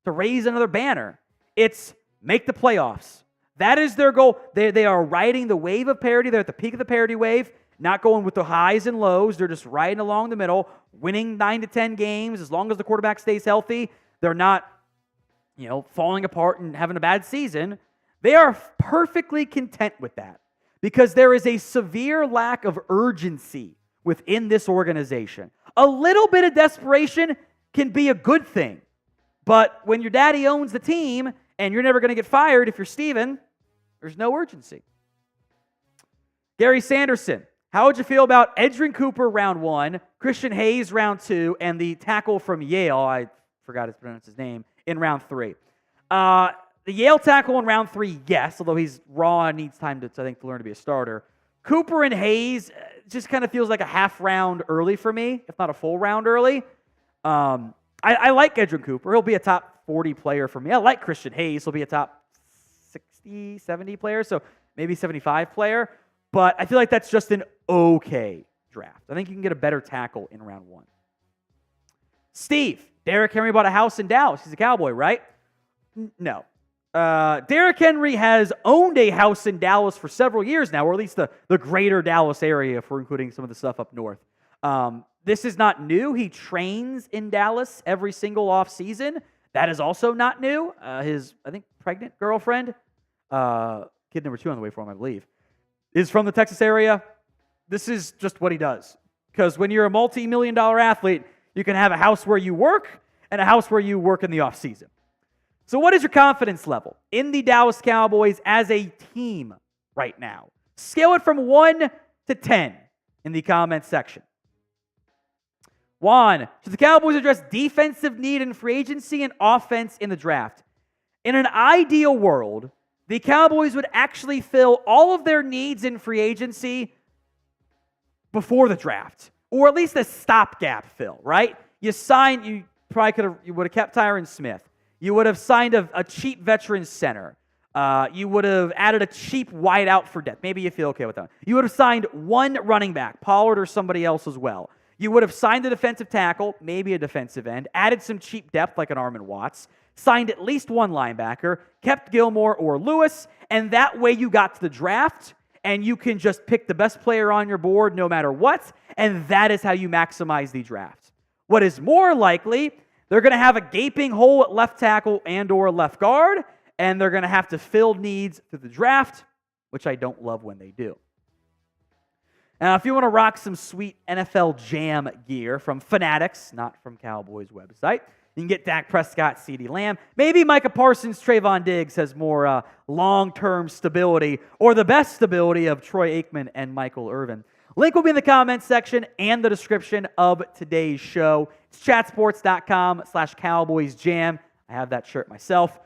to raise another banner. It's make the playoffs. That is their goal. They are riding the wave of parity. They're at the peak of the parity wave, not going with the highs and lows. They're just riding along the middle, winning 9 to 10 games as long as the quarterback stays healthy. They're not, falling apart and having a bad season. They are perfectly content with that because there is a severe lack of urgency within this organization. A little bit of desperation can be a good thing, but when your daddy owns the team and you're never going to get fired if you're Steven, there's no urgency. Gary Sanderson, how would you feel about Edgerrin Cooper round 1, Christian Hayes round 2, and the tackle from Yale, I forgot to pronounce his name, in round 3? The Yale tackle in round 3, yes, although he's raw and needs time to learn to be a starter. Cooper and Hayes just kind of feels like a half round early for me, if not a full round early. I like Edgerrin Cooper. He'll be a top 40 player for me. I like Christian Hayes. He'll be a top 60, 70 player, so maybe 75 player. But I feel like that's just an okay draft. I think you can get a better tackle in round 1. Steve, Derrick Henry bought a house in Dallas. He's a Cowboy, right? No. Derrick Henry has owned a house in Dallas for several years now, or at least the greater Dallas area, if we're including some of the stuff up north. This is not new. He trains in Dallas every single offseason. That is also not new. His, I think, pregnant girlfriend, kid number 2 on the way for him, I believe, is from the Texas area. This is just what he does. Because when you're a multi-million-dollar athlete, you can have a house where you work and a house where you work in the offseason. So what is your confidence level in the Dallas Cowboys as a team right now? Scale it from 1 to 10 in the comments section. 1, should the Cowboys address defensive need in free agency and offense in the draft? In an ideal world, the Cowboys would actually fill all of their needs in free agency before the draft, or at least a stopgap fill, right? You would have kept Tyron Smith. You would have signed a cheap veteran center. You would have added a cheap wideout for depth. Maybe you feel okay with that. You would have signed one running back, Pollard or somebody else as well. You would have signed a defensive tackle, maybe a defensive end, added some cheap depth like an Armon Watts, signed at least one linebacker, kept Gilmore or Lewis, and that way you got to the draft, and you can just pick the best player on your board no matter what, and that is how you maximize the draft. What is more likely, they're going to have a gaping hole at left tackle and or left guard, and they're going to have to fill needs through the draft, which I don't love when they do. Now, if you want to rock some sweet NFL Jam gear from Fanatics, not from Cowboys website, you can get Dak Prescott, CeeDee Lamb. Maybe Micah Parsons, Trayvon Diggs has more long-term stability, or the best stability of Troy Aikman and Michael Irvin. Link will be in the comments section and the description of today's show. It's chatsports.com/CowboysJam. I have that shirt myself.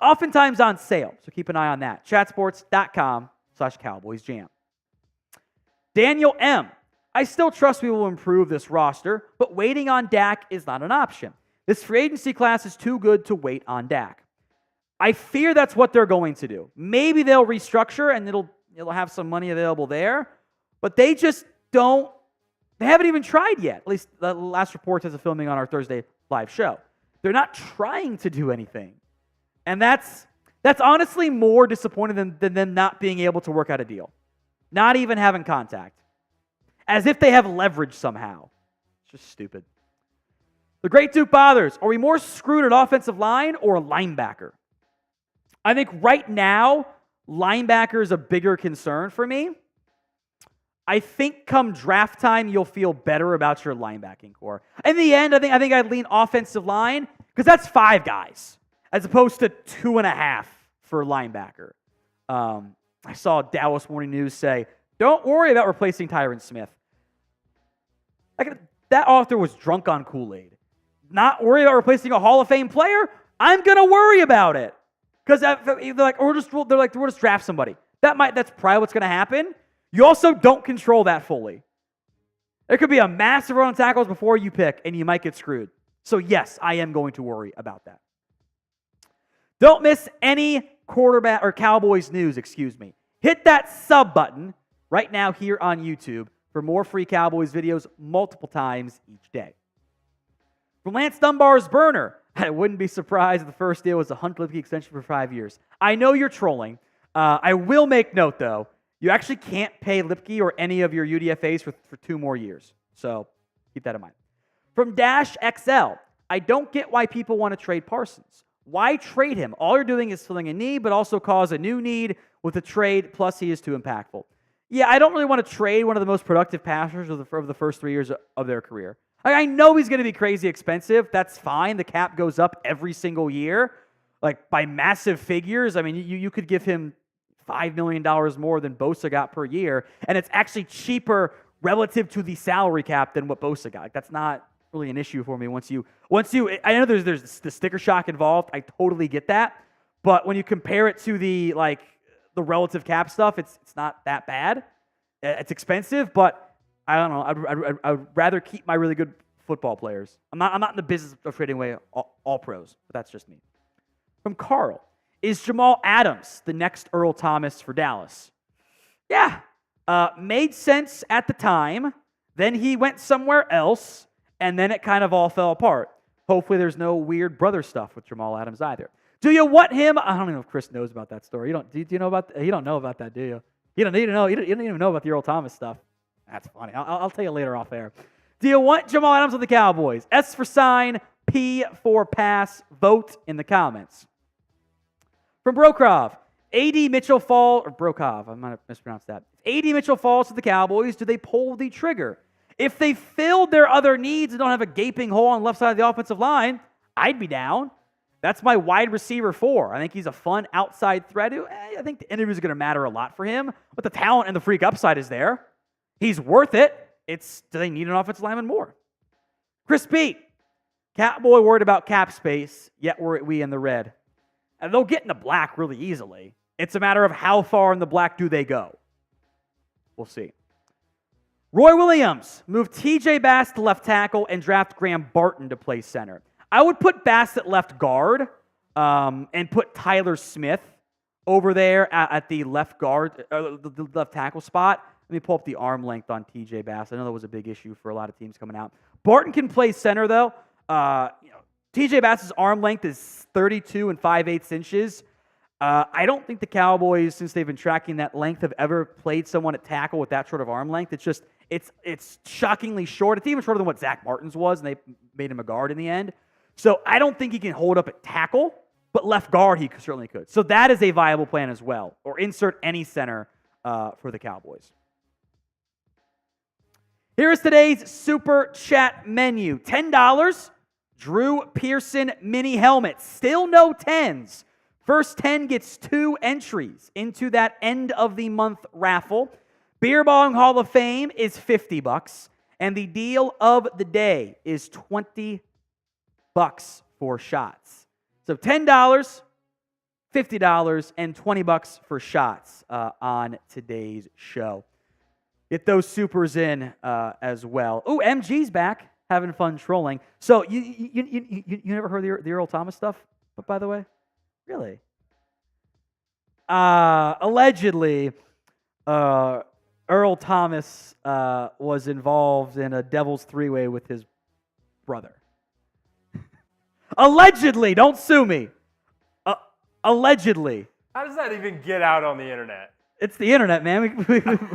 Oftentimes on sale, so keep an eye on that. chatsports.com/CowboysJam. Daniel M. I still trust we will improve this roster, but waiting on Dak is not an option. This free agency class is too good to wait on Dak. I fear that's what they're going to do. Maybe they'll restructure and it'll have some money available there, but they just don't. They haven't even tried yet. At least the last report as of filming on our Thursday live show. They're not trying to do anything. And that's honestly more disappointing than them not being able to work out a deal. Not even having contact. As if they have leverage somehow. It's just stupid. The Great Duke Bothers. Are we more screwed at offensive line or linebacker? I think right now, linebacker is a bigger concern for me. I think come draft time, you'll feel better about your linebacking core. In the end, I think I'd lean offensive line because that's 5 guys as opposed to 2.5 for linebacker. I saw Dallas Morning News say, don't worry about replacing Tyron Smith. That author was drunk on Kool-Aid. Not worry about replacing a Hall of Fame player? I'm going to worry about it. Because they're like, we'll just draft somebody. That's probably what's going to happen. You also don't control that fully. There could be a massive run on tackles before you pick, and you might get screwed. So yes, I am going to worry about that. Don't miss any quarterback or Cowboys news, Hit that sub button right now here on YouTube for more free Cowboys videos multiple times each day. From Lance Dunbar's burner, I wouldn't be surprised if the first deal was a Hunt Lipke extension for 5 years. I know you're trolling. I will make note, though, you actually can't pay Lipke or any of your UDFAs for 2 more years. So keep that in mind. From Dash XL, I don't get why people want to trade Parsons. Why trade him? All you're doing is filling a need, but also cause a new need with a trade, plus he is too impactful. Yeah, I don't really want to trade one of the most productive passers of the first 3 years of their career. I know he's going to be crazy expensive. That's fine. The cap goes up every single year, like by massive figures. I mean, you could give him $5 million more than Bosa got per year, and it's actually cheaper relative to the salary cap than what Bosa got. Like, that's not really an issue for me once you I know there's the sticker shock involved. I totally get that. But when you compare it to the relative cap stuff, it's not that bad. It's expensive, but I don't know. I'd rather keep my really good football players. I'm not in the business of trading away all pros, but that's just me. From Carl, is Jamal Adams the next Earl Thomas for Dallas? Yeah. Made sense at the time. Then he went somewhere else, and then it kind of all fell apart. Hopefully there's no weird brother stuff with Jamal Adams either. Do you want him? I don't even know if Chris knows about that story. Do you know about that? You don't know about that, do you? You don't need to know. You don't even know about the Earl Thomas stuff. That's funny. I'll tell you later off air. Do you want Jamal Adams with the Cowboys? S for sign, P for pass, vote in the comments. From Brokrov, A.D. Mitchell falls, or Brokov, I might have mispronounced that. If A.D. Mitchell falls to the Cowboys, do they pull the trigger? If they filled their other needs and don't have a gaping hole on the left side of the offensive line, I'd be down. That's my wide receiver 4. I think he's a fun outside threat. I think the interviews are going to matter a lot for him, but the talent and the freak upside is there. He's worth it. Do they need an offensive lineman more? Chris Pete, Catboy worried about cap space, yet we in the red. And they'll get in the black really easily. It's a matter of how far in the black do they go. We'll see. Roy Williams moved T.J. Bass to left tackle and draft Graham Barton to play center. I would put Bass at left guard and put Tyler Smith over there at the left guard, the left tackle spot. Let me pull up the arm length on T.J. Bass. I know that was a big issue for a lot of teams coming out. Barton can play center though. T.J. Bass's arm length is 32 and 5/8 inches. I don't think the Cowboys, since they've been tracking that length, have ever played someone at tackle with that sort of arm length. It's shockingly short. It's even shorter than what Zach Martin's was, and they made him a guard in the end. So I don't think he can hold up at tackle, but left guard he certainly could. So that is a viable plan as well, or insert any center for the Cowboys. Here is today's Super Chat menu. $10, Drew Pearson mini helmet. Still no 10s. First 10 gets 2 entries into that end of the month raffle. Beer Bong Hall of Fame is $50, and the deal of the day is $20 for shots. So $10, $50, and $20 for shots on today's show. Get those supers in as well. Oh, MG's back, having fun trolling. So you never heard the Earl Thomas stuff, by the way? Really? Allegedly, Earl Thomas was involved in a devil's three-way with his brother. Allegedly, don't sue me. Allegedly. How does that even get out on the internet? It's the internet, man.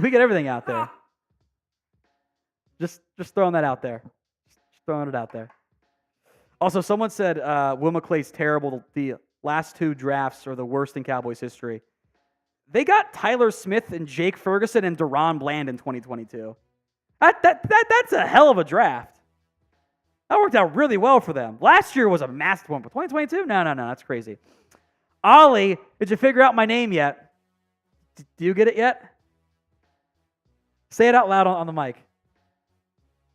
We get everything out there. Just throwing that out there. Just throwing it out there. Also, someone said Will McClay's terrible. The last 2 drafts are the worst in Cowboys history. They got Tyler Smith and Jake Ferguson and Deron Bland in 2022. That's a hell of a draft. That worked out really well for them. Last year was a massive one, but 2022? No, that's crazy. Ollie, did you figure out my name yet? Do you get it yet? Say it out loud on the mic.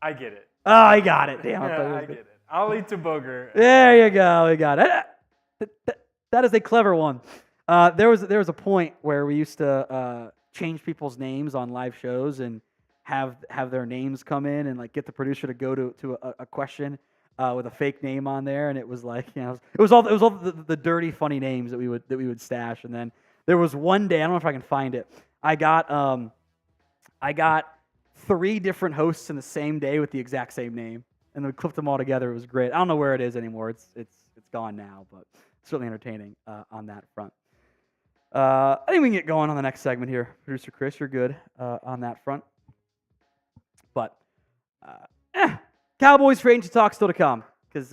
I get it. Oh, I got it. Damn. Yeah, I get it. Ollie Teboger. There you go. We got it. That is a clever one. There was a point where we used to change people's names on live shows and have their names come in and like get the producer to go to a question with a fake name on there, and it was like, you know, it was all the dirty funny names that we would stash. And then there was one day, I don't know if I can find it. I got 3 different hosts in the same day with the exact same name, and we clipped them all together. It was great. I don't know where it is anymore. It's gone now, but certainly entertaining on that front. I think we can get going on the next segment here. Producer Chris, you're good on that front. But Cowboys free agency talk still to come, because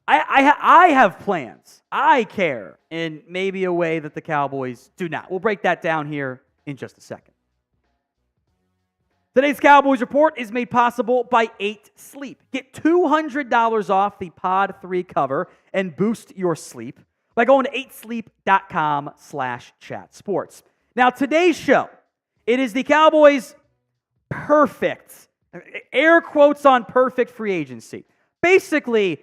I have plans. I care in maybe a way that the Cowboys do not. We'll break that down here in just a second. Today's Cowboys Report is made possible by 8 Sleep. Get $200 off the Pod 3 cover and boost your sleep by going to 8sleep.com/chatsports. Now, today's show, it is the Cowboys' perfect, air quotes on perfect free agency. Basically,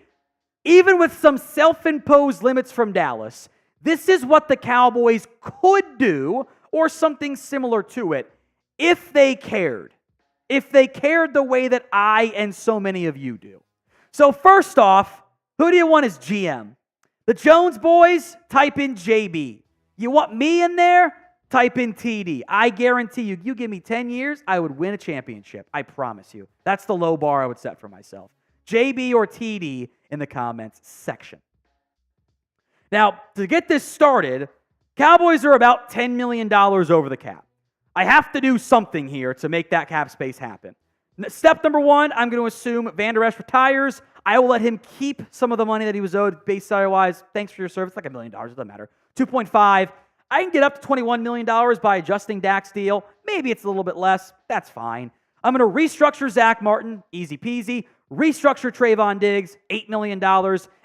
even with some self-imposed limits from Dallas, this is what the Cowboys could do, or something similar to it, if they cared. If they cared the way that I and so many of you do. So first off, who do you want as GM? The Jones boys? Type in JB. You want me in there? Type in TD. I guarantee you, you give me 10 years, I would win a championship. I promise you. That's the low bar I would set for myself. JB or TD in the comments section. Now, to get this started, Cowboys are about $10 million over the cap. I have to do something here to make that cap space happen. Step number 1, I'm going to assume Van Der Esch retires. I will let him keep some of the money that he was owed base salary-wise. Thanks for your service. Like $1 million. It doesn't matter. 2.5. I can get up to $21 million by adjusting Dak's deal. Maybe it's a little bit less. That's fine. I'm going to restructure Zach Martin. Easy peasy. Restructure Trayvon Diggs. $8 million.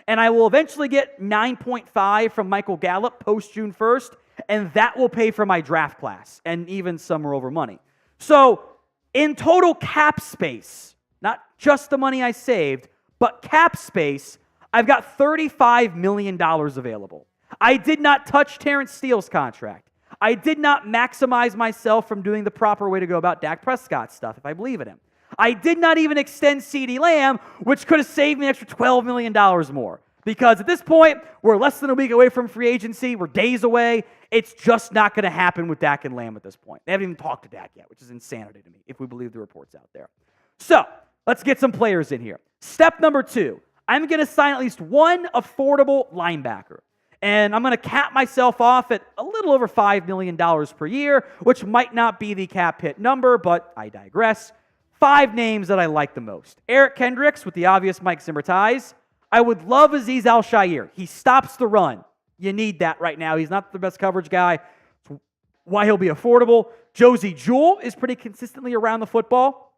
And I will eventually get 9.5 from Michael Gallup post June 1st. And that will pay for my draft class and even some rollover money. So in total cap space, not just the money I saved, but cap space, I've got $35 million available. I did not touch Terrence Steele's contract. I did not maximize myself from doing the proper way to go about Dak Prescott stuff, if I believe in him. I did not even extend CeeDee Lamb, which could have saved me an extra $12 million more. Because at this point, we're less than a week away from free agency. We're days away. It's just not going to happen with Dak and Lamb at this point. They haven't even talked to Dak yet, which is insanity to me, if we believe the reports out there. So, let's get some players in here. Step number 2, I'm going to sign at least one affordable linebacker. And I'm going to cap myself off at a little over $5 million per year, which might not be the cap hit number, but I digress. 5 names that I like the most. Eric Kendricks with the obvious Mike Zimmer ties. I would love Azeez Al-Shaair. He stops the run. You need that right now. He's not the best coverage guy. That's why he'll be affordable. Josie Jewell is pretty consistently around the football.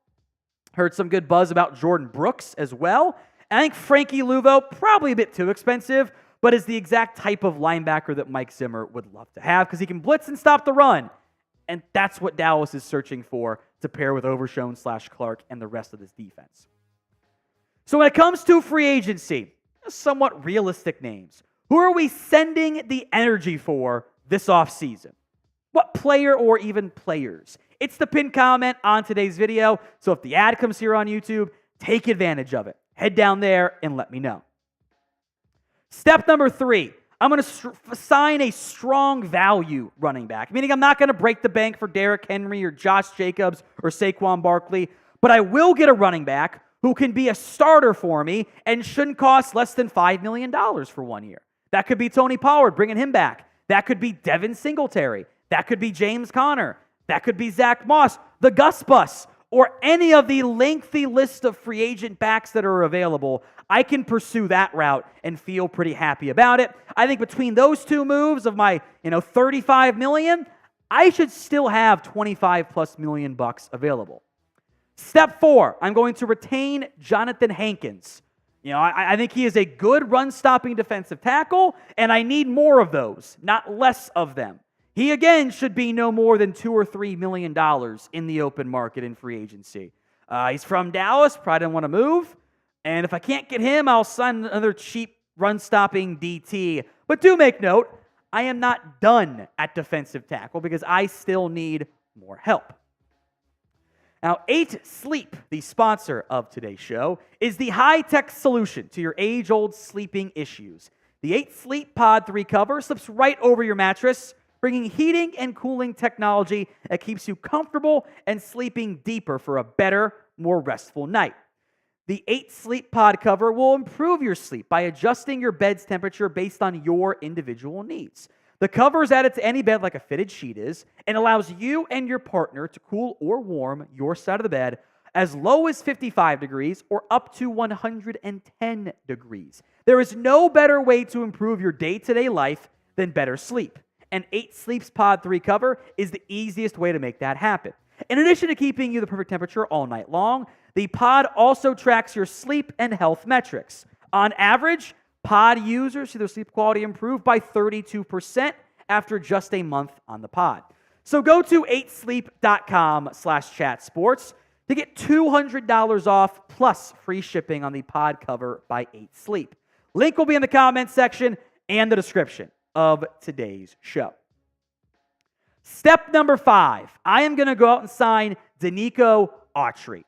Heard some good buzz about Jordan Brooks as well. And I think Frankie Luvo, probably a bit too expensive, but is the exact type of linebacker that Mike Zimmer would love to have because he can blitz and stop the run. And that's what Dallas is searching for to pair with Overshown/Clark and the rest of this defense. So when it comes to free agency, somewhat realistic names. Who are we sending the energy for this offseason? What player or even players? It's the pinned comment on today's video, so if the ad comes here on YouTube, take advantage of it. Head down there and let me know. Step number 3, I'm going to sign a strong value running back, meaning I'm not going to break the bank for Derrick Henry or Josh Jacobs or Saquon Barkley, but I will get a running back who can be a starter for me and shouldn't cost less than $5 million for 1 year. That could be Tony Pollard, bringing him back. That could be Devin Singletary. That could be James Conner. That could be Zach Moss, the Gus Bus, or any of the lengthy list of free agent backs that are available. I can pursue that route and feel pretty happy about it. I think between those 2 moves of my, $35 million, I should still have $25+ million available. Step 4, I'm going to retain Jonathan Hankins. I think he is a good run-stopping defensive tackle, and I need more of those, not less of them. He, again, should be no more than $2 or $3 million in the open market in free agency. He's from Dallas, probably didn't want to move, and if I can't get him, I'll sign another cheap run-stopping DT. But do make note, I am not done at defensive tackle because I still need more help. Now, 8 Sleep, the sponsor of today's show, is the high-tech solution to your age-old sleeping issues. The 8 Sleep Pod 3 cover slips right over your mattress, bringing heating and cooling technology that keeps you comfortable and sleeping deeper for a better, more restful night. The 8 Sleep Pod cover will improve your sleep by adjusting your bed's temperature based on your individual needs. The cover is added to any bed like a fitted sheet is and allows you and your partner to cool or warm your side of the bed as low as 55 degrees or up to 110 degrees. There is no better way to improve your day-to-day life than better sleep. And 8 Sleep's Pod 3 cover is the easiest way to make that happen. In addition to keeping you the perfect temperature all night long, the pod also tracks your sleep and health metrics. On average, pod users see their sleep quality improve by 32% after just a month on the pod. So go to 8sleep.com/chatsports to get $200 off plus free shipping on the pod cover by 8 Sleep. Link will be in the comments section and the description of today's show. Step number 5, I am going to go out and sign Denico Autry.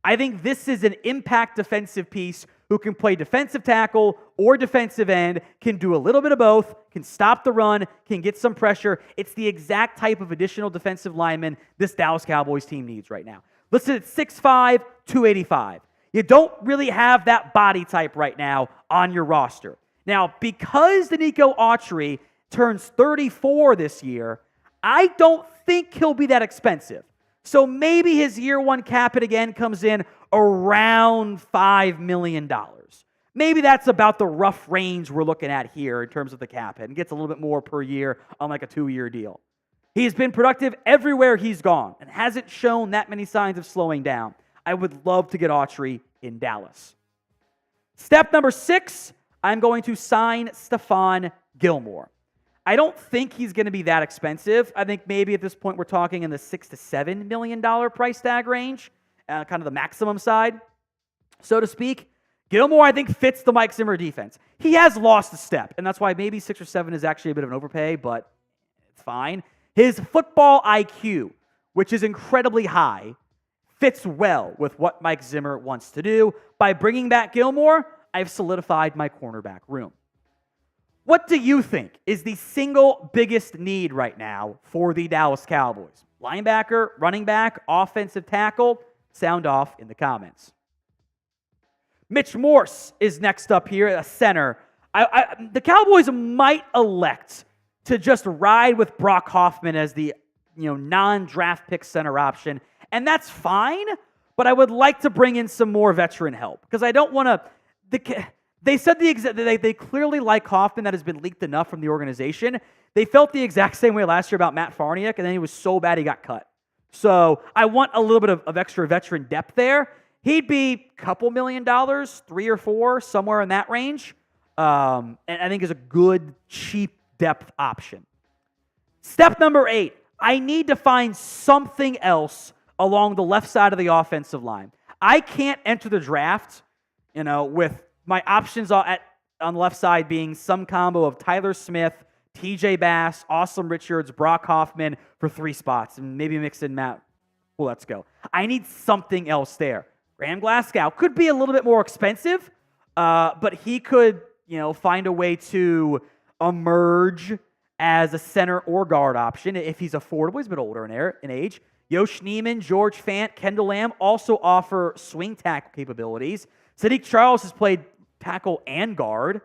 I think this is an impact defensive piece who can play defensive tackle or defensive end, can do a little bit of both, can stop the run, can get some pressure. It's the exact type of additional defensive lineman this Dallas Cowboys team needs right now. Listed at 6'5", 285. You don't really have that body type right now on your roster. Now, because Denico Autry turns 34 this year, I don't think he'll be that expensive. So maybe his year one cap hit again comes in around $5 million. Maybe that's about the rough range we're looking at here in terms of the cap hit, and gets a little bit more per year on like a 2-year deal. He's been productive everywhere he's gone and hasn't shown that many signs of slowing down. I would love to get Autry in Dallas. Step number 6, I'm going to sign Stephon Gilmore. I don't think he's going to be that expensive. I think maybe at this point we're talking in the $6 to $7 million price tag range, kind of the maximum side, so to speak. Gilmore, I think, fits the Mike Zimmer defense. He has lost a step, and that's why maybe 6 or 7 is actually a bit of an overpay, but it's fine. His football IQ, which is incredibly high, fits well with what Mike Zimmer wants to do. By bringing back Gilmore, I've solidified my cornerback room. What do you think is the single biggest need right now for the Dallas Cowboys? Linebacker, running back, offensive tackle? Sound off in the comments. Mitch Morse is next up here, a center. The Cowboys might elect to just ride with Brock Hoffman as the non-draft pick center option, and that's fine, but I would like to bring in some more veteran help because I don't want to... They said they clearly like Hoffman. That has been leaked enough from the organization. They felt the exact same way last year about Matt Farniok, and then he was so bad he got cut. So I want a little bit of extra veteran depth there. He'd be a couple $1 million, 3 or 4, somewhere in that range. And I think is a good, cheap depth option. Step number 8, I need to find something else along the left side of the offensive line. I can't enter the draft, with my options on the left side being some combo of Tyler Smith, TJ Bass, Awesome Richards, Brock Hoffman for 3 spots, and maybe mix in Matt. Well, let's go. I need something else there. Graham Glasgow could be a little bit more expensive, but he could, find a way to emerge as a center or guard option if he's affordable. He's a bit older in age. Yosh Neiman, George Fant, Kendall Lamb also offer swing tackle capabilities. Sadiq Charles has played tackle and guard.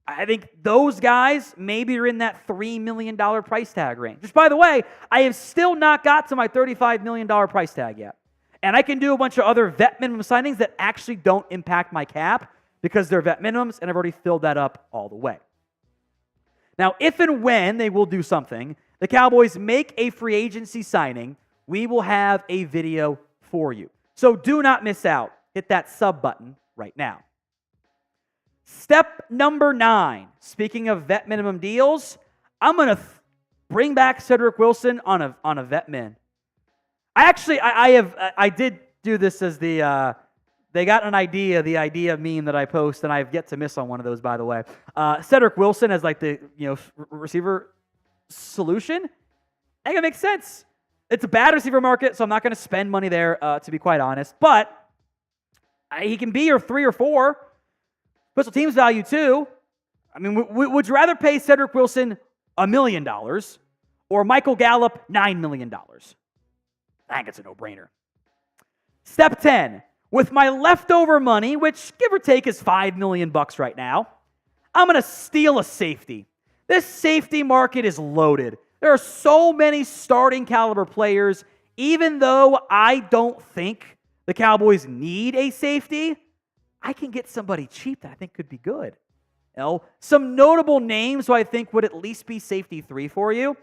I think those guys maybe are in that $3 million price tag range. Which, by the way, I have still not got to my $35 million price tag yet. And I can do a bunch of other vet minimum signings that actually don't impact my cap because they're vet minimums, and I've already filled that up all the way. Now, if and when they will do something, the Cowboys make a free agency signing, we will have a video for you. So do not miss out. Hit that sub button right now. Step number 9, speaking of vet minimum deals, I'm going to bring back Cedric Wilson on a vet min. I did do this as the, they got the idea meme that I post, and I've yet to miss on one of those, by the way. Cedric Wilson as like the, receiver solution. I think it makes sense. It's a bad receiver market, so I'm not going to spend money there, to be quite honest. But he can be your 3 or 4. Special teams value too. I mean, would you rather pay Cedric Wilson $1 million or Michael Gallup $9 million? I think it's a no-brainer. Step 10. With my leftover money, which give or take is $5 million right now, I'm going to steal a safety. This safety market is loaded. There are so many starting caliber players. Even though I don't think the Cowboys need a safety, I can get somebody cheap that I think could be good. Some notable names who I think would at least be safety 3 for you.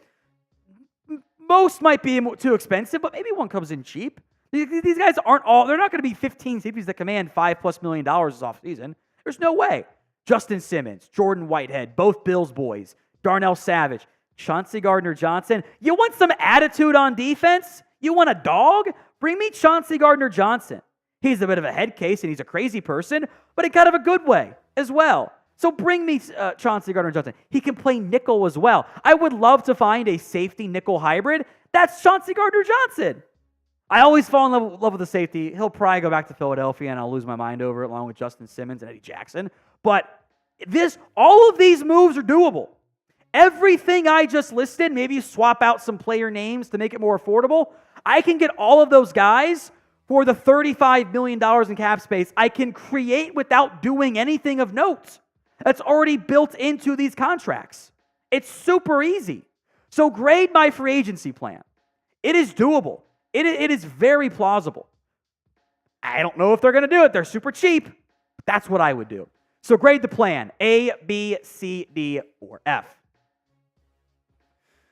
Most might be too expensive, but maybe one comes in cheap. These guys they're not going to be 15 safeties that command $5+ million this offseason. There's no way. Justin Simmons, Jordan Whitehead, both Bills boys, Darnell Savage, Chauncey Gardner-Johnson. You want some attitude on defense? You want a dog? Bring me Chauncey Gardner-Johnson. He's a bit of a head case, and he's a crazy person, but in kind of a good way as well. So bring me Chauncey Gardner-Johnson. He can play nickel as well. I would love to find a safety nickel hybrid. That's Chauncey Gardner-Johnson. I always fall in love with the safety. He'll probably go back to Philadelphia, and I'll lose my mind over it, along with Justin Simmons and Eddie Jackson. But all of these moves are doable. Everything I just listed, maybe swap out some player names to make it more affordable. I can get all of those guys for the $35 million in cap space. I can create without doing anything of note. That's already built into these contracts. It's super easy. So grade my free agency plan. It is doable. It is very plausible. I don't know if they're going to do it. They're super cheap. But that's what I would do. So grade the plan. A, B, C, D, or F.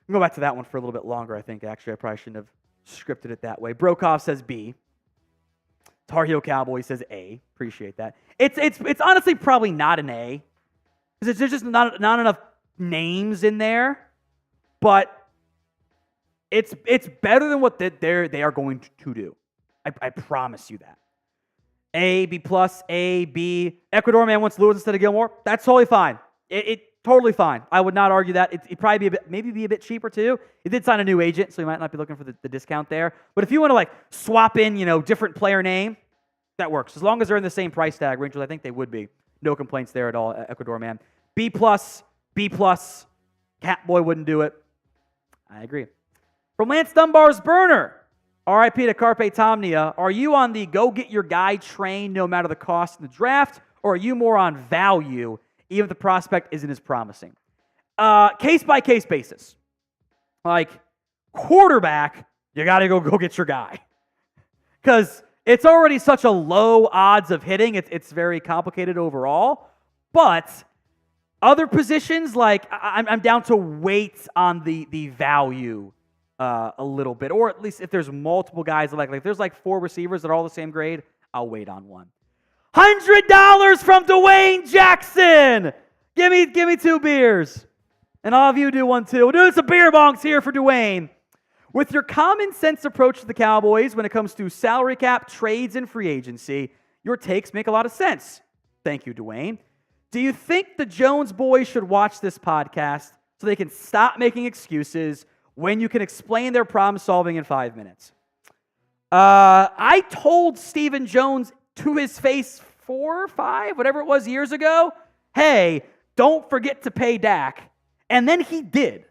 I'll go back to that one for a little bit longer, I think. Actually, I probably shouldn't have scripted it that way. Brokoff says B. Tar Heel Cowboy says A. Appreciate that. It's honestly probably not an A. Because there's just not enough names in there. But it's better than what they are going to do. I promise you that. A, B plus, A, B. Ecuador man wants Lewis instead of Gilmore. That's totally fine. It totally fine. I would not argue that. It'd probably be a bit cheaper too. He did sign a new agent, so he might not be looking for the discount there. But if you want to like swap in, different player name, that works. As long as they're in the same price tag range, which I think they would be. No complaints there at all, Ecuador man. B plus, Catboy wouldn't do it. I agree. From Lance Dunbar's burner. RIP to Carpe Tomnia. Are you on the go get your guy train no matter the cost in the draft, or are you more on value even if the prospect isn't as promising? Case-by-case basis. Like, quarterback, you got to go get your guy. Because it's already such a low odds of hitting. It's very complicated overall. But other positions, like, I'm down to wait on the value a little bit, or at least if there's multiple guys, like if there's like 4 receivers that are all the same grade, I'll wait on one. $100 from Dwayne Jackson. Give me 2 beers, and all of you do one too. We're doing some beer bonks here for Dwayne. With your common sense approach to the Cowboys when it comes to salary cap, trades, and free agency, your takes make a lot of sense. Thank you, Dwayne. Do you think the Jones boys should watch this podcast so they can stop making excuses when you can explain their problem solving in 5 minutes? I told Stephen Jones to his face 4 or 5, whatever it was, years ago, hey, don't forget to pay Dak. And then he did.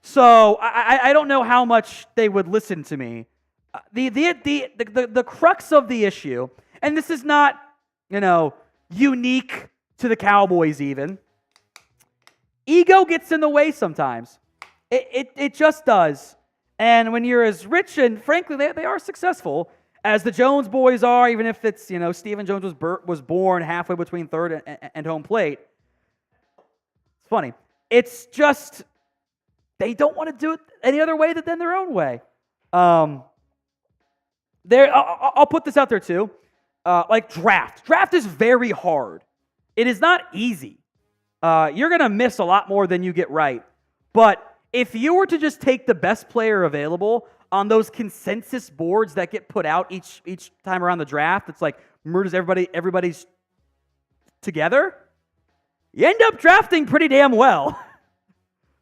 So I don't know how much they would listen to me. The crux of the issue, and this is not, unique to the Cowboys even, ego gets in the way sometimes. It just does. And when you're as rich and, frankly, they are successful as the Jones boys are, even if it's, Stephen Jones was born halfway between third and home plate. It's funny. It's just they don't want to do it any other way than their own way. I'll put this out there too. Like draft. Draft is very hard. It is not easy. You're going to miss a lot more than you get right. But if you were to just take the best player available on those consensus boards that get put out each time around the draft, it's like murders everybody's together, you end up drafting pretty damn well.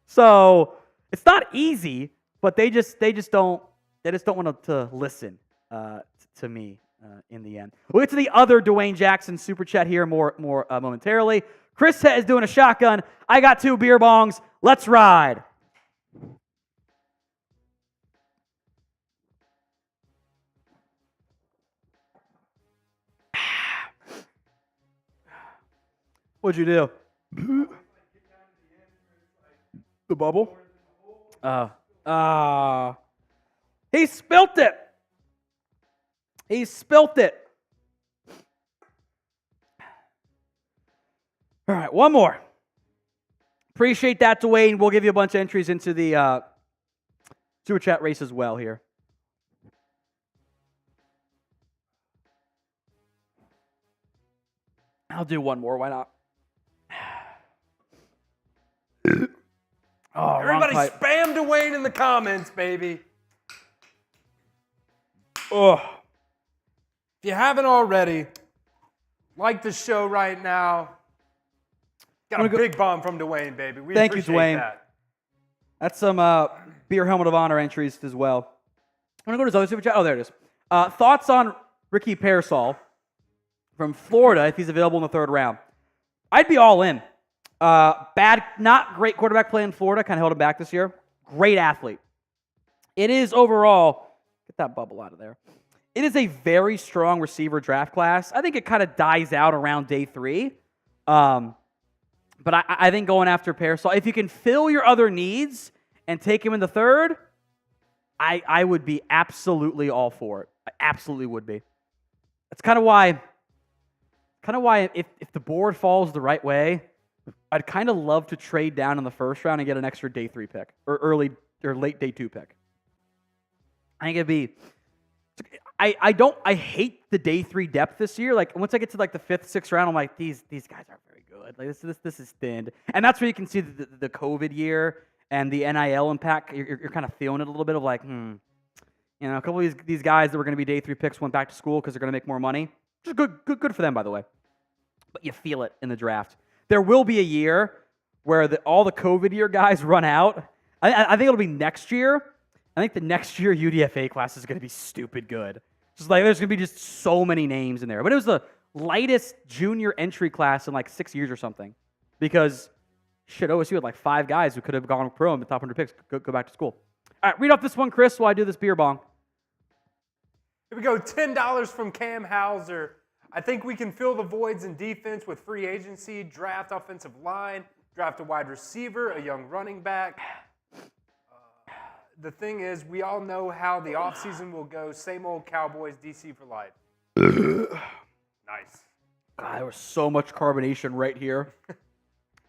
So it's not easy, but they just don't want to listen to me in the end. We'll get to the other Dwayne Jackson super chat here more momentarily. Chris is doing a shotgun. I got 2 beer bongs. Let's ride. What'd you do? The bubble? He spilt it. He spilt it. All right, one more. Appreciate that, Dwayne. We'll give you a bunch of entries into the super chat race as well here. I'll do one more. Why not? Oh, everybody spam Dwayne in the comments, baby. Oh. If you haven't already, like the show right now. Got a big bomb from Dwayne, baby. We Thank you, Dwayne. That. That's some beer helmet of honor entries as well. I'm going to go to his other super chat. Oh, there it is. Thoughts on Ricky Pearsall from Florida if he's available in the 3rd round? I'd be all in. Not great quarterback play in Florida. Kind of held him back this year. Great athlete. It is overall, get that bubble out of there. It is a very strong receiver draft class. I think it kind of dies out around day 3. But I think going after Pearsall, if you can fill your other needs and take him in the 3rd, I would be absolutely all for it. I absolutely would be. That's kind of why if the board falls the right way, I'd kind of love to trade down in the first round and get an extra day 3 pick or early or late day 2 pick. I think it'd be. I hate the day 3 depth this year. Like once I get to like the 5th, 6th round, I'm like these guys aren't very good. Like this is thinned, and that's where you can see the COVID year and the NIL impact. You're kind of feeling it a little bit of like, a couple of these guys that were going to be day 3 picks went back to school because they're going to make more money. Which is good for them, by the way. But you feel it in the draft. There will be a year where all the COVID year guys run out. I think it'll be next year. I think the next year UDFA class is going to be stupid good. Just like there's going to be just so many names in there. But it was the lightest junior entry class in like 6 years or something. Because, OSU had like 5 guys who could have gone pro in the top 100 picks. Go back to school. All right, read off this one, Chris, while I do this beer bong. Here we go, $10 from Cam Hauser. I think we can fill the voids in defense with free agency, draft offensive line, draft a wide receiver, a young running back. The thing is, we all know how the offseason will go. Same old Cowboys, DC for life. Nice. God, there was so much carbonation right here.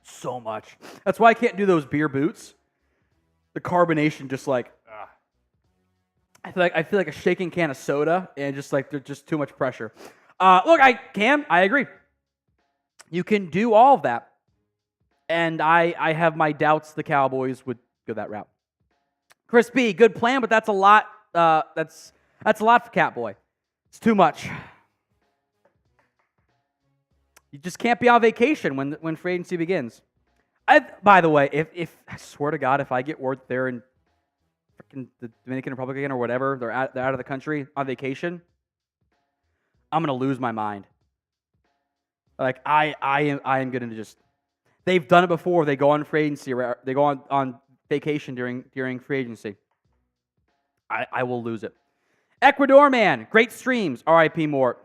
So much. That's why I can't do those beer boots. The carbonation just like... I feel like a shaking can of soda, and just like there's just too much pressure. Look, I agree. You can do all of that. And I have my doubts the Cowboys would go that route. Chris B, good plan, but that's a lot. That's a lot for Catboy. It's too much. You just can't be on vacation when free agency begins. By the way, if I swear to God, if I get word they're in freaking the Dominican Republic again or whatever, they're out of the country on vacation, I'm gonna lose my mind. Like I am gonna just. They've done it before. They go on free agency. They go on vacation during free agency. I will lose it. Ecuador man, great streams. R.I.P. Mort.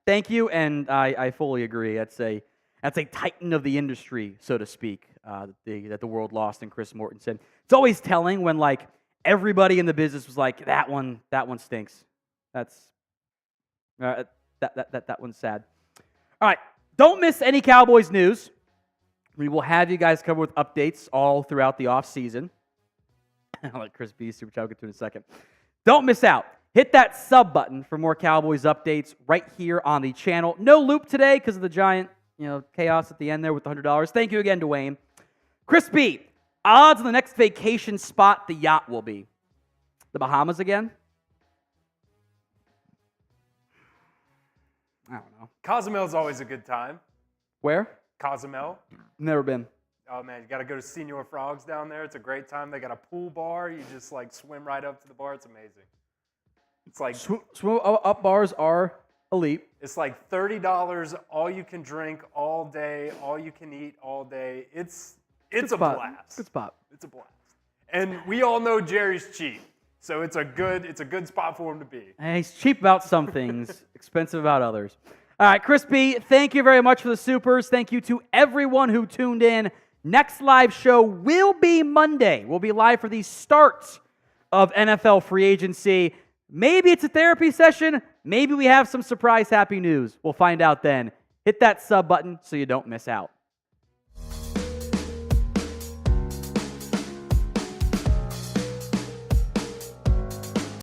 Thank you, and I fully agree. That's a titan of the industry, so to speak, that the world lost in Chris Mortensen. It's always telling when like everybody in the business was like, that one stinks. That's that one's sad. All right, don't miss any Cowboys news. We will have you guys covered with updates all throughout the offseason. I'll let Chris B. Super Chat. I'll get to it in a second. Don't miss out. Hit that sub button for more Cowboys updates right here on the channel. No loop today because of the giant, chaos at the end there with the $100. Thank you again, Dwayne. Chris B. Odds on the next vacation spot the yacht will be. The Bahamas again? I don't know. Cozumel's always a good time. Where? Cozumel. Never been. Oh, man, you got to go to Senor Frogs down there. It's a great time. They got a pool bar. You just, swim right up to the bar. It's amazing. It's like... Swim up bars are elite. It's like $30, all you can drink all day, all you can eat all day. It's a blast. Good spot. It's a blast. And we all know Jerry's cheap. So it's a good spot for him to be. And he's cheap about some things, expensive about others. All right, Chris B., thank you very much for the supers. Thank you to everyone who tuned in. Next live show will be Monday. We'll be live for the start of NFL free agency. Maybe it's a therapy session. Maybe we have some surprise happy news. We'll find out then. Hit that sub button so you don't miss out.